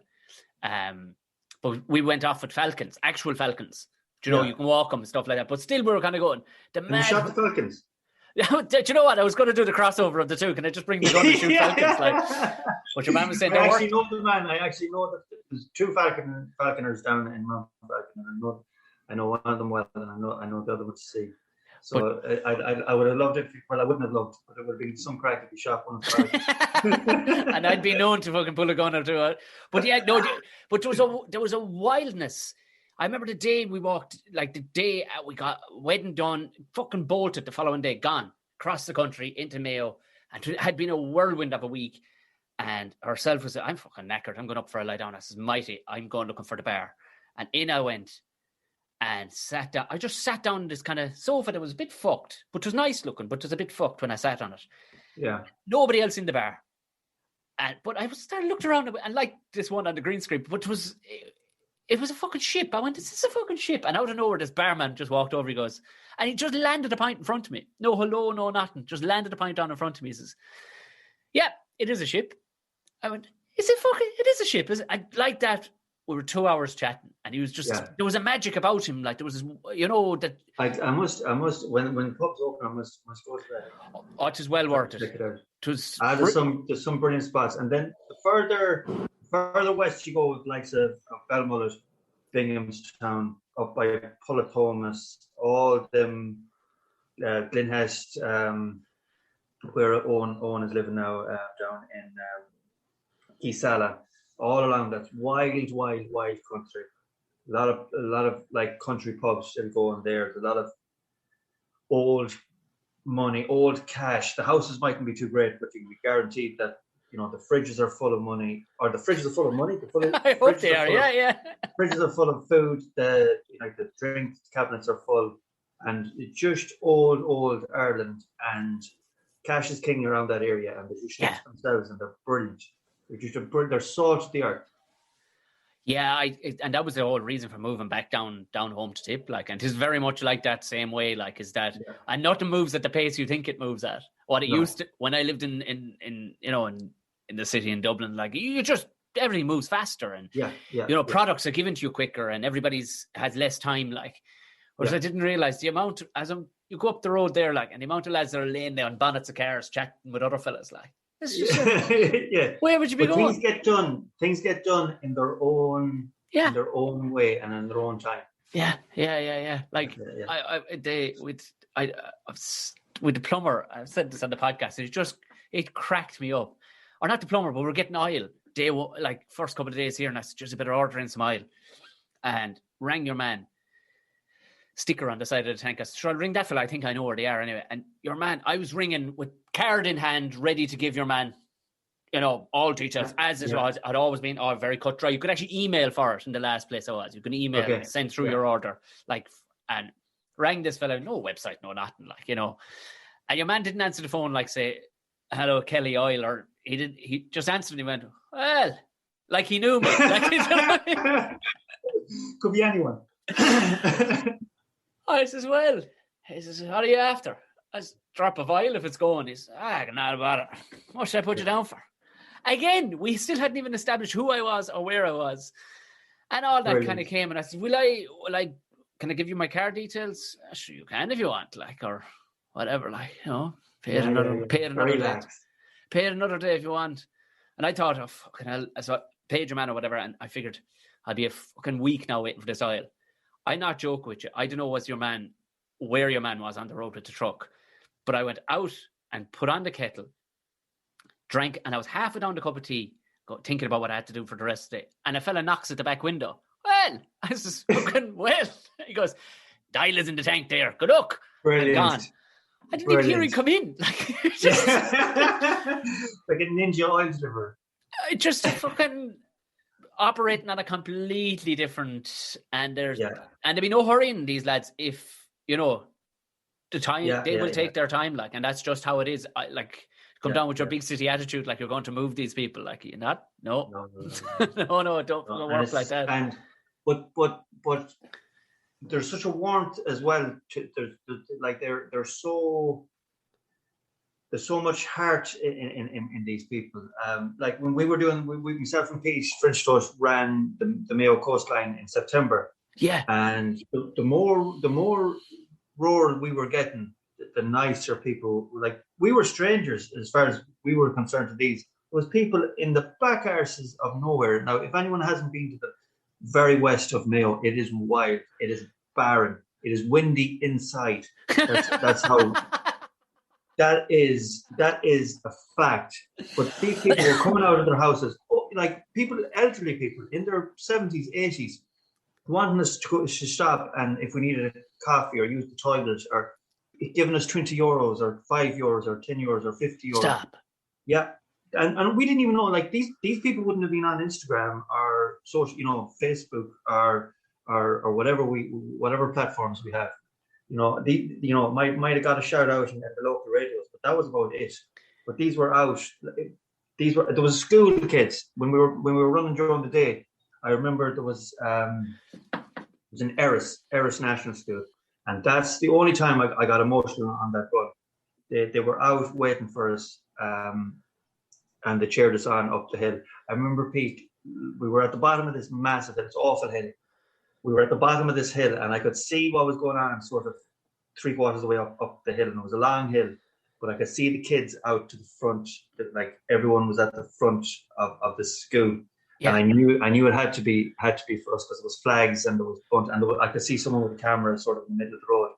But we went off with falcons, actual falcons. Do you know you can walk them and stuff like that? But still, we were kind of going. You shot the falcons. Do you know what? I was going to do the crossover of the two. Can I just bring the gun and shoot falcons? Like, but your man was saying, I actually know the man. I actually know that there's two falconers down in Mount Falcon, and I know one of them well, and I know the other one to see. So I would have loved it. Well, I wouldn't have loved, but it would have been some crack if you shot one of the and I'd be known to fucking pull a gun or two. But yeah, no. But there was a wildness. I remember the day we walked, like the day we got wedding done, fucking bolted the following day, gone across the country into Mayo, and it had been a whirlwind of a week. And herself was, I'm fucking knackered. I'm going up for a lie down. I says, mighty, I'm going looking for the bar. And in I went and sat down. I just sat down on this kind of sofa that was a bit fucked, but it was nice looking, but it was a bit fucked when I sat on it. Yeah. Nobody else in the bar. But I started looking around and like this one on the green screen, but it was a fucking ship. I went, is this a fucking ship? And out of nowhere, this barman just walked over. He goes, and he just landed a pint in front of me. No hello, no nothing. Just landed a pint down in front of me. He says, yeah, it is a ship. I went, it is a ship. And like that, we were 2 hours chatting. And he was just, there was a magic about him. Like there was, that. I must, when the pub's open, I must go to that. Oh, it is well worth it. Check it out. There's some brilliant spots. And then the further west you go with likes of Belmullet, Binghamstown, up by Pullatomas, all them, Glenhest, where Owen is living now, down in Isala, all along that wild country. A lot of like country pubs still going there. There's a lot of old money, old cash. The houses mightn't be too great, but you can be guaranteed that the fridges are full of money, or the fridges are full of money. I hope they are. Yeah. Fridges are full of food. The drink cabinets are full, and it's just old Ireland. And cash is king around that area, and they just shit themselves, and they're brilliant. They're salt of the earth. Yeah, and that was the whole reason for moving back down home to Tip. Like, and it's very much like that same way. Like, is that and nothing moves at the pace you think it moves at. What it used to when I lived in the city in Dublin, like you just everything moves faster, and products are given to you quicker, and everybody's has less time. Like, whereas I didn't realize the amount you go up the road there, like, and the amount of lads that are laying there on bonnets of cars chatting with other fellas, like. It's just where would you be going? Things get done in their own way and in their own time. Yeah. Like with the plumber, I've said this on the podcast. It cracked me up. Or not the plumber, but we're getting oil. First couple of days here, and I said, just a bit of ordering some oil, and rang your man. Sticker on the side of the tank. I said, sure, I'll ring that fella. I think I know where they are anyway. And your man, I was ringing with card in hand, ready to give your man, all details as it was. I'd always been very cut dry. You could actually email for it in the last place I was. You can email, send through your order, and rang this fella. No website, no nothing, And your man didn't answer the phone, say, hello, Kelly Oil, or he did. He just answered and he went, well, like he knew me. Could be anyone. I says, well, he says, what are you after? I said, drop of oil if it's going. He says, not about it. What should I put you down for? Again, we still hadn't even established who I was or where I was. And all that kind of came. And I said, can I give you my car details? Sure, you can if you want, or whatever, pay it another day. Pay it another day if you want. And I thought, fucking hell, so I paid your man or whatever. And I figured I'd be a fucking week now waiting for this oil. I not joke with you. I don't know where your man was on the road with the truck, but I went out and put on the kettle, drank, and I was halfway down the cup of tea, thinking about what I had to do for the rest of the day. And a fella knocks at the back window. Well, I was just fucking, he goes, Dial is in the tank there. Good luck. Brilliant. And gone. I didn't even hear him come in. Like, like a ninja oil deliverer. Just fucking operating on a completely different, and there'd be no hurry in these lads if, you know, the time, they will take their time, like, and that's just how it is. Come down with your big city attitude, like you're going to move these people, like, you're not. No, no, don't work like that. And but there's such a warmth as well. There's so much heart in these people. Like when we were doing, myself and Pete French Toast ran the Mayo coastline in September. Yeah, and the more roar we were getting, the nicer people. Like, we were strangers as far as we were concerned to these. There was people in the back arses of nowhere. Now, if anyone hasn't been to the very west of Mayo, it is wild. It is barren. It is windy inside. That's how. That is a fact. But these people were coming out of their houses, like elderly people in their 70s, 80s, wanting us to go to shop, and if we needed a coffee or use the toilet, or giving us €20 or €5 or €10 or €50. Stop. Yeah. And we didn't even know, like, these people wouldn't have been on Instagram or social, you know, Facebook or whatever platforms we have. You know, might have got a shout out in the local radios, but that was about it. But these were out. There was school kids when we were running during the day. I remember there was an Erris National School, and that's the only time I got emotional on that run. They were out waiting for us, and they cheered us on up the hill. I remember, Pete, we were at the bottom of this massive hill. It's awful hill. We were at the bottom of this hill, and I could see what was going on sort of 3/4 of the way up the hill, and it was a long hill, but I could see the kids out to the front, like everyone was at the front of the school. Yeah. And I knew it had to be for us, because there was flags and there was bunt, and I could see someone with a camera sort of in the middle of the road.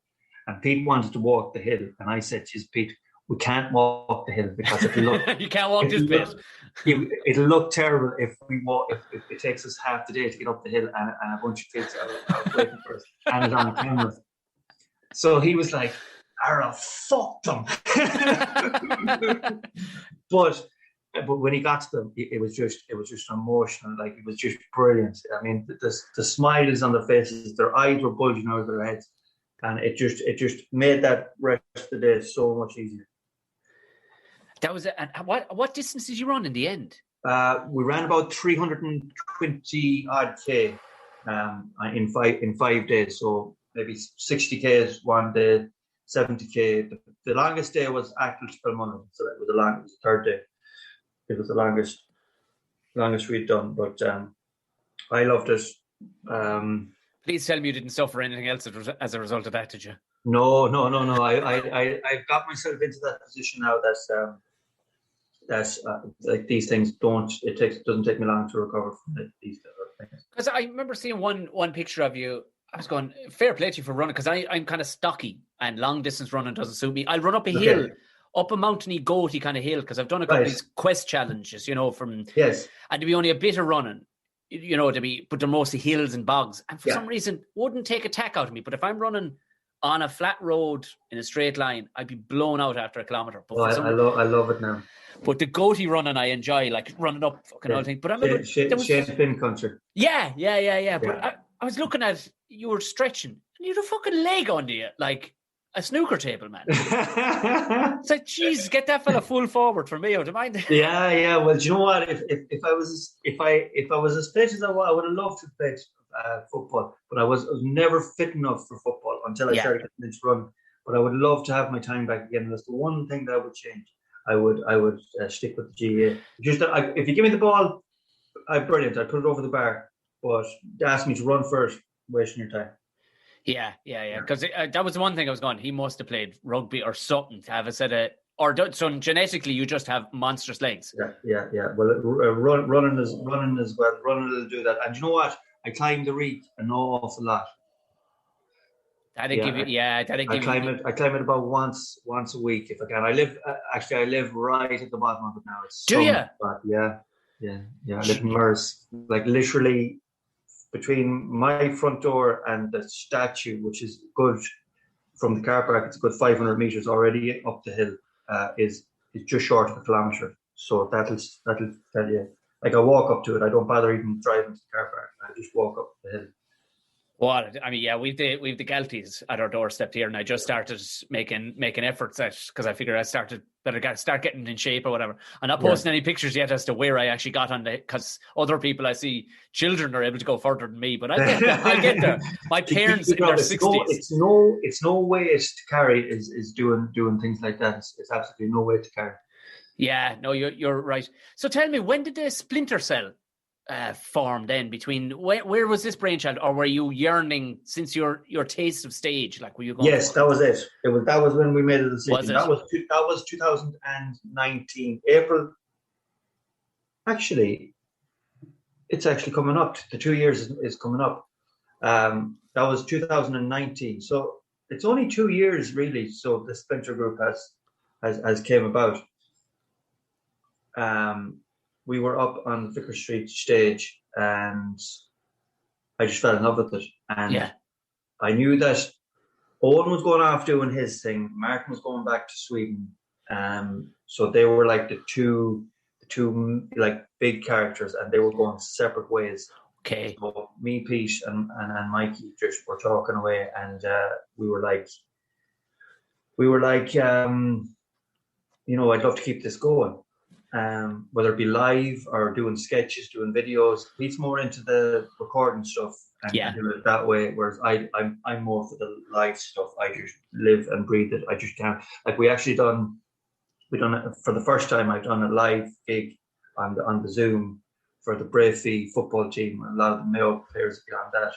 And Pete wanted to walk the hill, and I said, "Geez, Pete, we can't walk the hill, because if you look, you can't walk this bit. It'll look terrible if we walk. If it takes us half the day to get up the hill, and a bunch of kids are waiting for us, and it's on camera." So he was like, "Ara, fuck them." But when he got to them, it was just emotional. Like, it was just brilliant. I mean, the smiles on their faces, their eyes were bulging out of their heads, and it just made that rest of the day so much easier. That was it. And what distance did you run in the end? We ran about 320 odd K in 5 days. So maybe 60 Ks one day, 70 K. The longest day was Achill to Balmunna, so that was the third day. It was the longest we'd done, but I loved it. Please tell me you didn't suffer anything else as a result of that, did you? No. I've got myself into that position now. That's like, these things doesn't take me long to recover from these things. Because I remember seeing one picture of you. I was going, fair play to you for running, because I'm kind of stocky, and long distance running doesn't suit me. I'll run up a hill, up a mountainy, goaty kind of hill, because I've done a couple of these quest challenges, you know, and to be only a bit of running, you know, but they're mostly hills and bogs, and for some reason wouldn't take a tack out of me. But if I'm running on a flat road in a straight line, I'd be blown out after a kilometre. I love it now. But the goatee running I enjoy, like running up fucking all thing. But I remember Shane Finn country. Yeah. But I was looking at, you were stretching, and you had a fucking leg under you, like a snooker table, man. It's like, Jesus, get that fella full forward for me, I would mind. Yeah. Well, do you know what? If I was as fit as I was, I would have loved to play football, but I was never fit enough for football until I started getting into running. But I would love to have my time back again. That's the one thing that I would change. I would stick with the GAA. Just if you give me the ball, brilliant. I'd put it over the bar. But ask me to run first, wasting your time. Yeah. Because that was the one thing I was going, he must have played rugby or something to have a set of, so genetically you just have monstrous legs. Yeah. Well, running as well. Running will do that. And you know what? I climb the Reek an awful lot. I climb it about once a week if I can. I live right at the bottom of it now. Do you? Yeah. I live in Mers, like literally between my front door and the statue, which is good from the car park. It's a good 500 meters already up the hill. Is just short of a kilometer. So that'll tell you. Like I walk up to it. I don't bother even driving to the car park. I just walk up the hill. Well, I mean, yeah, we've the Galties at our doorstep here, and I just started making efforts because I figured I start getting in shape or whatever. I'm not posting any pictures yet as to where I actually got on because other people I see, children are able to go further than me, but I get there. My parents in their 60s. It's no way to carry is doing things like that. It's absolutely no way to carry. Yeah, no, you're right. So tell me, when did the splinter cell form then between where was this brainchild, or were you yearning since your taste of stage, like were you going? Yes, that was it. That was when we made a decision. That was 2019 April. Actually, it's actually coming up. The 2 years is coming up. That was 2019. So it's only 2 years really. So the splinter group has came about. We were up on Vicar Street stage and I just fell in love with it. And I knew that Owen was going off doing his thing. Martin was going back to Sweden. So they were like the two like big characters, and they were going separate ways. Okay. So me, Pete, and Mikey just were talking away, and we were like, I'd love to keep this going. Whether it be live or doing sketches, doing videos. He's more into the recording stuff and do it that way, whereas I'm more for the live stuff. I just live and breathe it. I just can't. Like we done it for the first time. I've done a live gig on the Zoom for the Bravey football team. A lot of the Mayo players get on that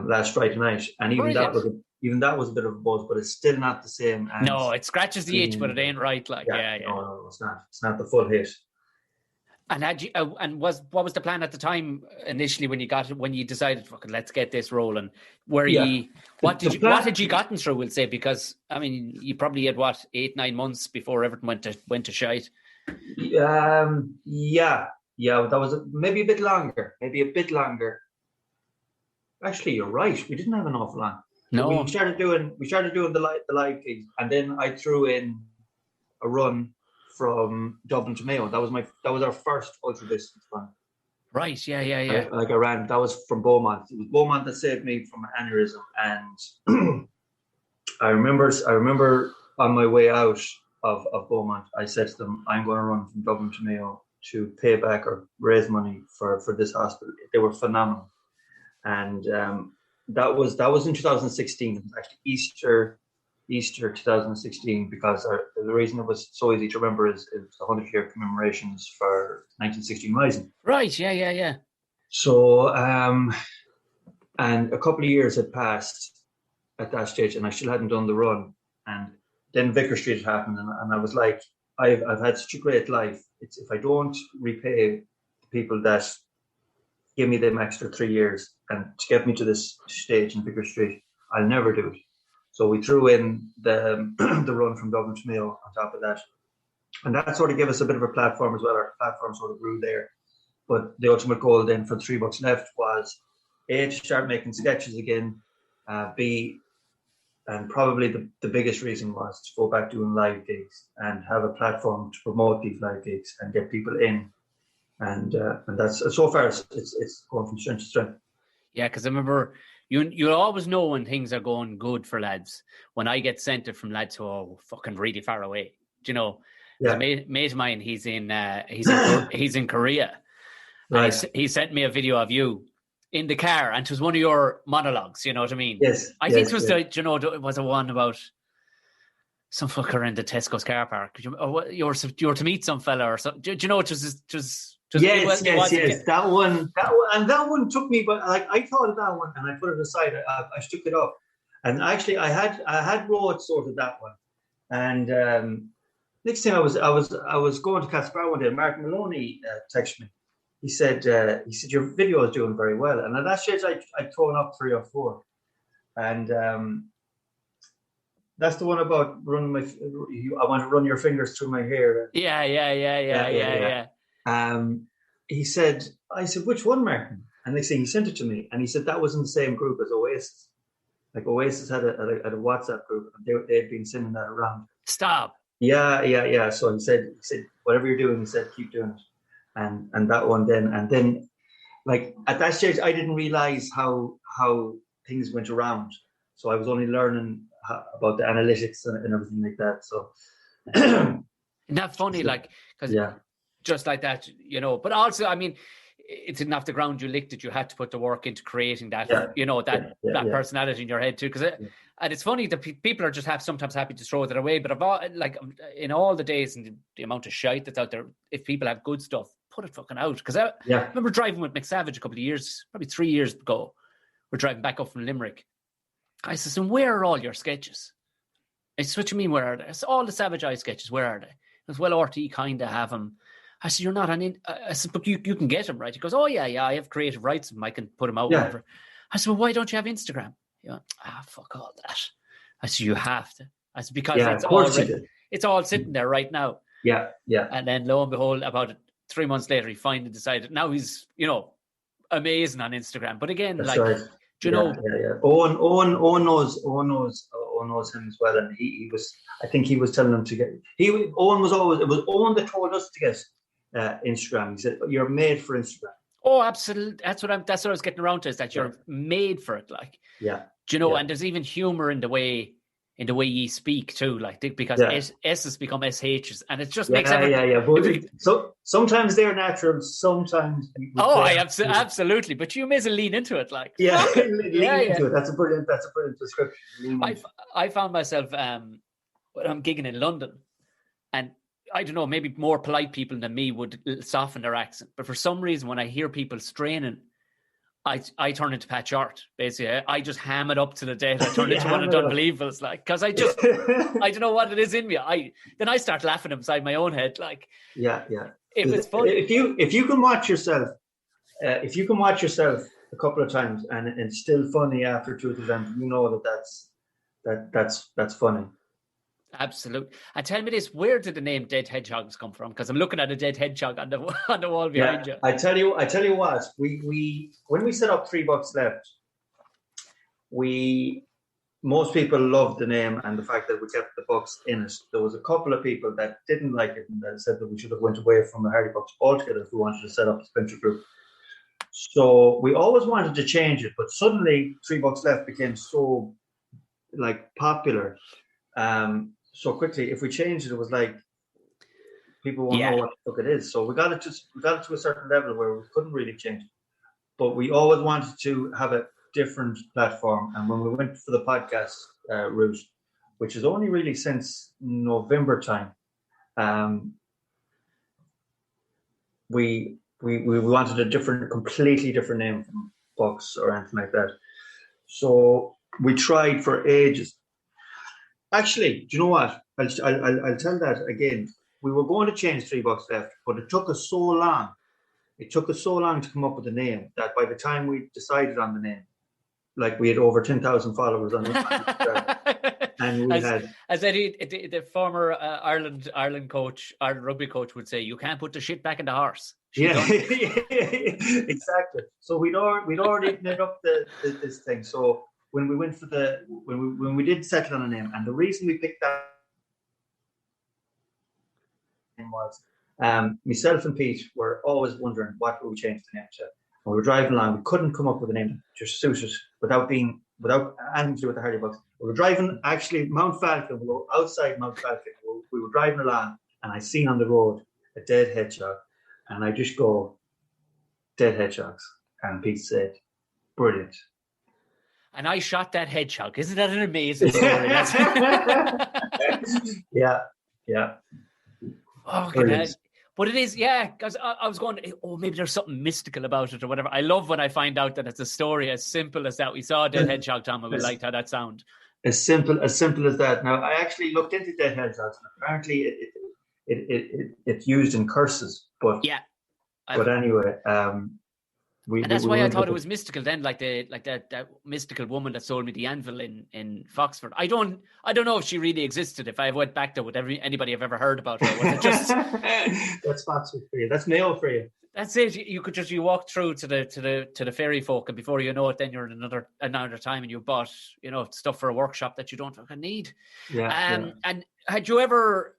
last Friday night, and even that was a bit of a buzz, but it's still not the same. No, it scratches the itch, but it ain't right. Like, No, it's not. It's not the full hit. And what was the plan at the time initially when you decided, fucking, let's get this rolling? What had you gotten through? We'll say, because I mean, you probably had 8-9 months before everything went to shite. That was maybe a bit longer. Actually, you're right. We didn't have an awful lot. No, we started doing the live gigs, and then I threw in a run from Dublin to Mayo. That was our first ultra distance run. Right. Yeah. I ran. That was from Beaumont. It was Beaumont that saved me from an aneurysm, and I remember on my way out of Beaumont, I said to them, "I'm going to run from Dublin to Mayo to pay back or raise money for this hospital." They were phenomenal, and that was in 2016. It was actually Easter 2016, because the reason it was so easy to remember is the 100-year commemorations for 1916 Rising. Right. Yeah. So, and a couple of years had passed at that stage, and I still hadn't done the run. And then Vicar Street happened, and I was like, I've had such a great life. It's if I don't repay the people that give me them extra 3 years and to get me to this stage in Vicar Street, I'll never do it. So we threw in the run from Dublin to Mayo on top of that. And that sort of gave us a bit of a platform as well. Our platform sort of grew there. But the ultimate goal then for $3 left was A, to start making sketches again, B, and probably the biggest reason was to go back doing live gigs and have a platform to promote these live gigs and get people in. And that's, so far it's going from strength to strength. Yeah, because I remember you always know when things are going good for lads. When I get sent it from lads who are fucking really far away, do you know? Yeah. A mate of mine, he's in Korea. Right. And he sent me a video of you in the car, and it was one of your monologues. You know what I mean? Yes. I think it was it was a one about some fucker in the Tesco's car park. You were to meet some fella or something. Do you know? It was yes. That one took me, but like I thought of that one and I put it aside. I stuck it up, and actually I had wrote sorted that one, and next thing I was going to Casper one day. Martin Maloney texted me. He said your video is doing very well, and at that stage I'd thrown up 3 or 4, and that's the one about running I want to run your fingers through my hair. Yeah. He said, I said, which one, Martin? And next thing he sent it to me, and he said that was in the same group as Oasis. Like Oasis had a WhatsApp group, and they'd been sending that around. Stop. Yeah. So he said, whatever you're doing, he said, keep doing it. And that one then, like at that stage, I didn't realize how things went around. So I was only learning about the analytics and everything like that. So isn't that funny? So, like, because just like that, you know. But also, I mean, it's enough the ground you licked it. You had to put the work into creating that, you know, that personality in your head too. Because and it's funny that people are just sometimes happy to throw that away. But in all the days and the amount of shite that's out there, if people have good stuff, put it fucking out. Because I remember driving with McSavage a couple of years, probably 3 years ago. We're driving back up from Limerick. I said, "And where are all your sketches?" I said, "What do you mean, where are they?" I said, "All the Savage Eye sketches, where are they?" He goes, "Well, RT kind of have them." I said, "You're not on." I said, "But you can get them, right?" He goes, "Oh, yeah, I have creative rights of them. I can put them out, whatever." I said, "Well, why don't you have Instagram?" He went, fuck all that. I said, "You have to." I said, "Because it's all sitting there right now." Yeah. And then lo and behold, about 3 months later, he finally decided. Now he's, you know, amazing on Instagram. But again, that's like, right. do you know? Yeah. Owen knows him as well, and he was. I think he was telling him to get. Owen was always. It was Owen that told us to get Instagram. He said, "You're made for Instagram." Oh, absolutely. That's what I was getting around to, is that you're made for it. Like, do you know? And there's even humor in the way you speak too. Like, because S has become SHs, and it just makes But so sometimes they're natural. Sometimes absolutely. But you may as well lean into it. Like, lean into it. That's a brilliant description. I found myself when I'm gigging in London, and I don't know, maybe more polite people than me would soften their accent. But for some reason, when I hear people straining, I turn into Pat Short, basically. I just ham it up to the death. I turn into one of the Unbelievables, like, because I don't know what it is in me. Then I start laughing inside my own head, like. Yeah. If it's funny. If you can watch yourself, a couple of times and it's still funny after 2 or 3 times, you know that's funny. Absolutely. And tell me this: where did the name Dead Hedgehogs come from? Because I'm looking at a dead hedgehog on the wall behind you. I tell you what. We when we set up $3 left, most people loved the name and the fact that we kept the bucks in it. There was a couple of people that didn't like it and that said that we should have went away from the Hardy Bucks altogether if we wanted to set up a splinter group. So we always wanted to change it, but suddenly $3 left became so like popular. So quickly, if we changed it was like people won't know what the fuck it is. So we got it to a certain level where we couldn't really change it. But we always wanted to have a different platform. And when we went for the podcast route, which is only really since November time, we wanted a completely different name from Bucks or anything like that. So we tried for ages. Actually, do you know what? I'll tell that again. We were going to change $3 left, but it took us so long. It took us so long to come up with a name that by the time we decided on the name, like we had over 10,000 followers on Instagram. And we as Eddie, the former Ireland rugby coach would say, you can't put the shit back in the horse. Exactly. So we'd already made up this thing. So when we went for when we did settle on a name, and the reason we picked that name was myself and Pete were always wondering what would we change the name to. And we were driving along, we couldn't come up with a name to suit it without anything to do with the Hardy Bucks. We were driving actually Mount Falcon, we were outside Mount Falcon, we were driving along, and I seen on the road a dead hedgehog, and I just go, Dead Hedgehogs. And Pete said, brilliant. And I shot that hedgehog. Isn't that an amazing story? Yeah. Oh, but it is, because I was going, maybe there's something mystical about it or whatever. I love when I find out that it's a story as simple as that. We saw a dead hedgehog, Tom, and we liked how that sound. As simple as that. Now, I actually looked into dead hedgehogs, and apparently it's used in curses. But anyway, and that's why I thought it was mystical then, like that mystical woman that sold me the anvil in Foxford. I don't know if she really existed. If I went back there, would anybody have ever heard about her? Was it just that's Foxford for you? That's Mayo for you. That's it. You could just walk through to the fairy folk, and before you know it, then you're in another time, and you bought stuff for a workshop that you don't fucking need. Yeah. And had you ever?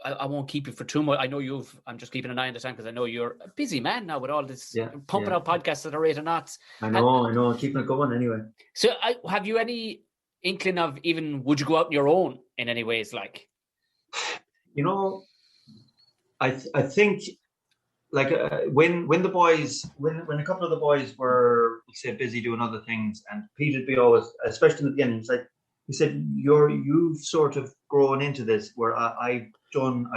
I won't keep you for too much. I know I'm just keeping an eye on the time because I know you're a busy man now with all this pumping out podcasts at a rate of knots. I know. Keeping it going anyway. So, have you any inkling of even would you go out on your own in any ways? Like, I think. Like when the boys, when a couple of the boys were, say, busy doing other things, and Pete would be always, especially in the beginning, he said, you've sort of grown into this where I've done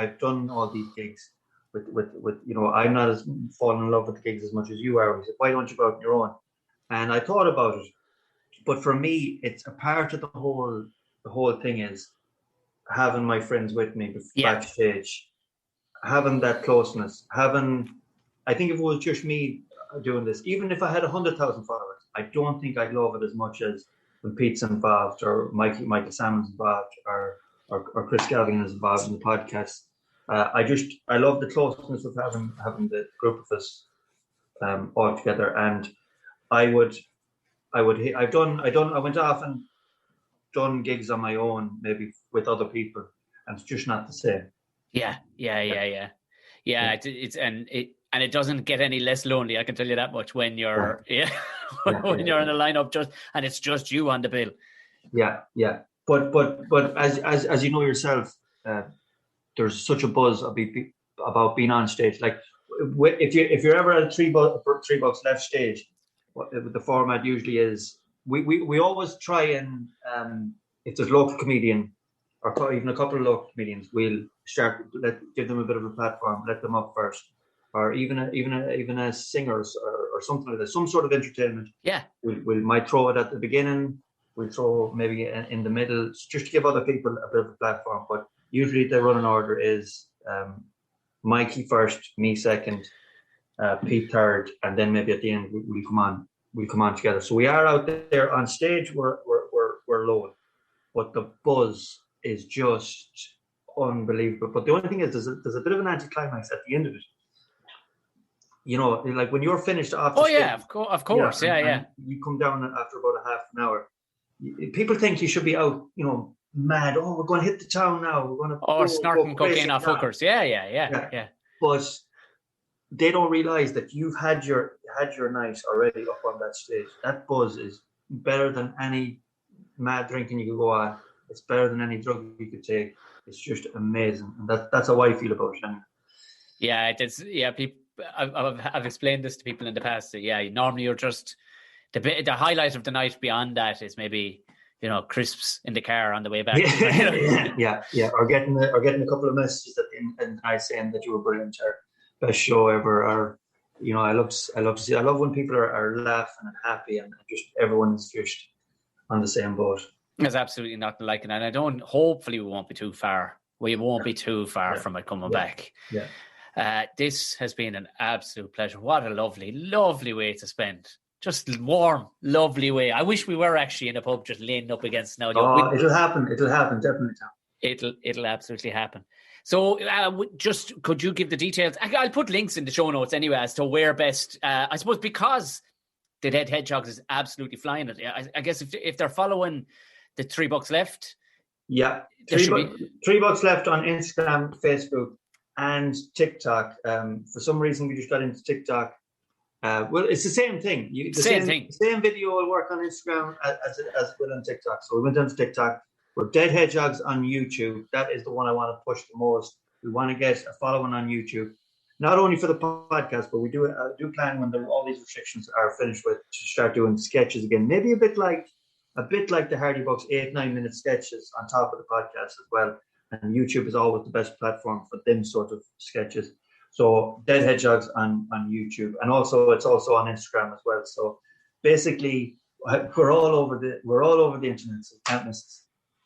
all these gigs with I'm not as fallen in love with the gigs as much as you are. He said, why don't you go out on your own? And I thought about it, but for me, it's a part of the whole thing is having my friends with me backstage. Having that closeness, I think if it was just me doing this, even if I had 100,000 followers, I don't think I'd love it as much as when Pete's involved, or Mikey Salmon's involved, or Chris Galvin is involved in the podcast. I love the closeness of having the group of us all together, and I went off and done gigs on my own, maybe with other people, and it's just not the same. Yeah. It doesn't get any less lonely. I can tell you that much when you're when you're in a lineup and it's just you on the bill. Yeah. But as you know yourself, there's such a buzz about being on stage. Like if you're ever at a three bucks left stage, what the format usually is, we always try and if there's local comedian, or even a couple of local comedians, we'll give them a bit of a platform, let them up first, or even a singers or something like that, some sort of entertainment. Yeah, we might throw it at the beginning, we'll throw maybe in the middle, just to give other people a bit of a platform. But usually the running order is Mikey first, me second, Pete third, and then maybe at the end we'll come on together. So we are out there on stage. We're low, but the buzz is just unbelievable. But the only thing is, there's a bit of an anticlimax at the end of it. Like when you're finished after. Oh yeah, of course, yeah. You come down after about a half an hour. People think you should be out, mad. Oh, we're going to hit the town now. We're going to snorting cocaine off hookers. Yeah. But they don't realize that you've had your night already up on that stage. That buzz is better than any mad drinking you could go on. It's better than any drug you could take. It's just amazing, and that's how I feel about it. Anyway. Yeah, it is. Yeah, people. I've explained this to people in the past. So yeah, normally you're just the highlight of the night. Beyond that is maybe crisps in the car on the way back. Yeah. Or getting a couple of messages at the end of the night saying that you were brilliant, or best show ever, or I love when people are laughing and happy, and just everyone's just on the same boat. There's absolutely nothing like it, and hopefully we won't be too far. We won't be too far from it coming back. Yeah. This has been an absolute pleasure. What a lovely, lovely way to spend. Just warm, lovely way. I wish we were actually in a pub just leaning up against now. It'll happen. It'll happen, definitely. It'll absolutely happen. So just could you give the details? I'll put links in the show notes anyway as to where best, I suppose, because the Dead Hedgehogs is absolutely flying it. I guess if they're following the $3 left. Yeah. $3 left on Instagram, Facebook, and TikTok. For some reason, we just got into TikTok. Well, it's the same thing. The same video will work on Instagram as it will on TikTok. So we went down to TikTok. We're Dead Hedgehogs on YouTube. That is the one I want to push the most. We want to get a following on YouTube, not only for the podcast, but we do plan when all these restrictions are finished with to start doing sketches again. Maybe a bit like the Hardy Bucks 8-9 minute sketches on top of the podcast as well. And YouTube is always the best platform for them sort of sketches. So Dead Hedgehogs on YouTube, and it's also on Instagram as well. So basically, we're all over the internet. So you can't miss us.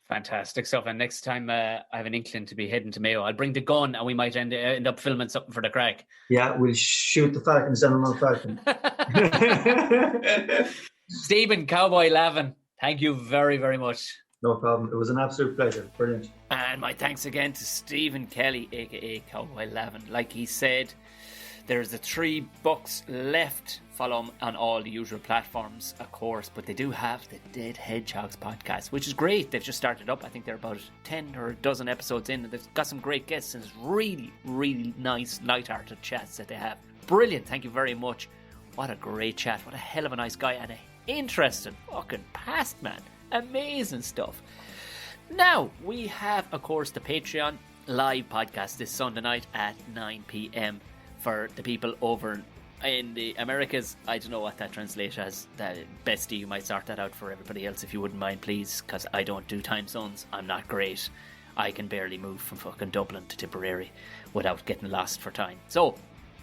Fantastic stuff. And next time I have an inkling to be heading to Mayo, I'll bring the gun, and we might end up filming something for the crack. Yeah, we'll shoot the Falcon, send them on Falcon. Stephen Cowboy Lavin, thank you very, very much. No problem. It was an absolute pleasure. Brilliant. And my thanks again to Stephen Kelly, a.k.a. Cowboy Lavin. Like he said, There's the $3 left. Follow them on all the usual platforms, of course. But they do have the Dead Hedgehogs podcast, which is great. They've just started up. I think they're about 10 or a dozen episodes in. And they've got some great guests. And it's really, really nice, light-hearted chats that they have. Brilliant. Thank you very much. What a great chat. What a hell of a nice guy. And an interesting fucking past, man. Amazing stuff. Now, we have, of course, the Patreon live podcast this Sunday night at 9 p.m. for the people over in the Americas. I don't know what that translates as. That Bestie, you might sort that out for everybody else if you wouldn't mind, please, because I don't do time zones. I'm not great. I can barely move from fucking Dublin to Tipperary without getting lost for time. So,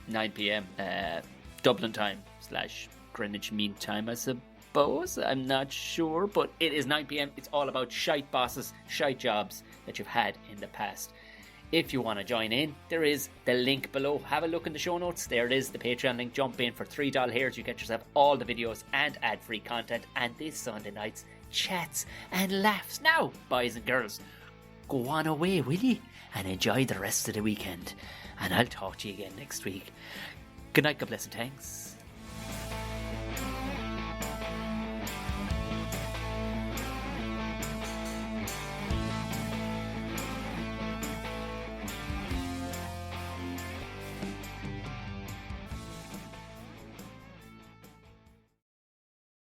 9 p.m. Dublin time / Greenwich Mean Time, I suppose. I'm not sure, but it is 9 p.m. It's all about shite bosses, shite jobs that you've had in the past. If you want to join in, there is the link below. Have a look in the show notes. There it is, the Patreon link. Jump in for $3 hairs. You get yourself all the videos and ad-free content. And this Sunday night's chats and laughs. Now, boys and girls, go on away, will you? And enjoy the rest of the weekend. And I'll talk to you again next week. Good night, God bless and thanks.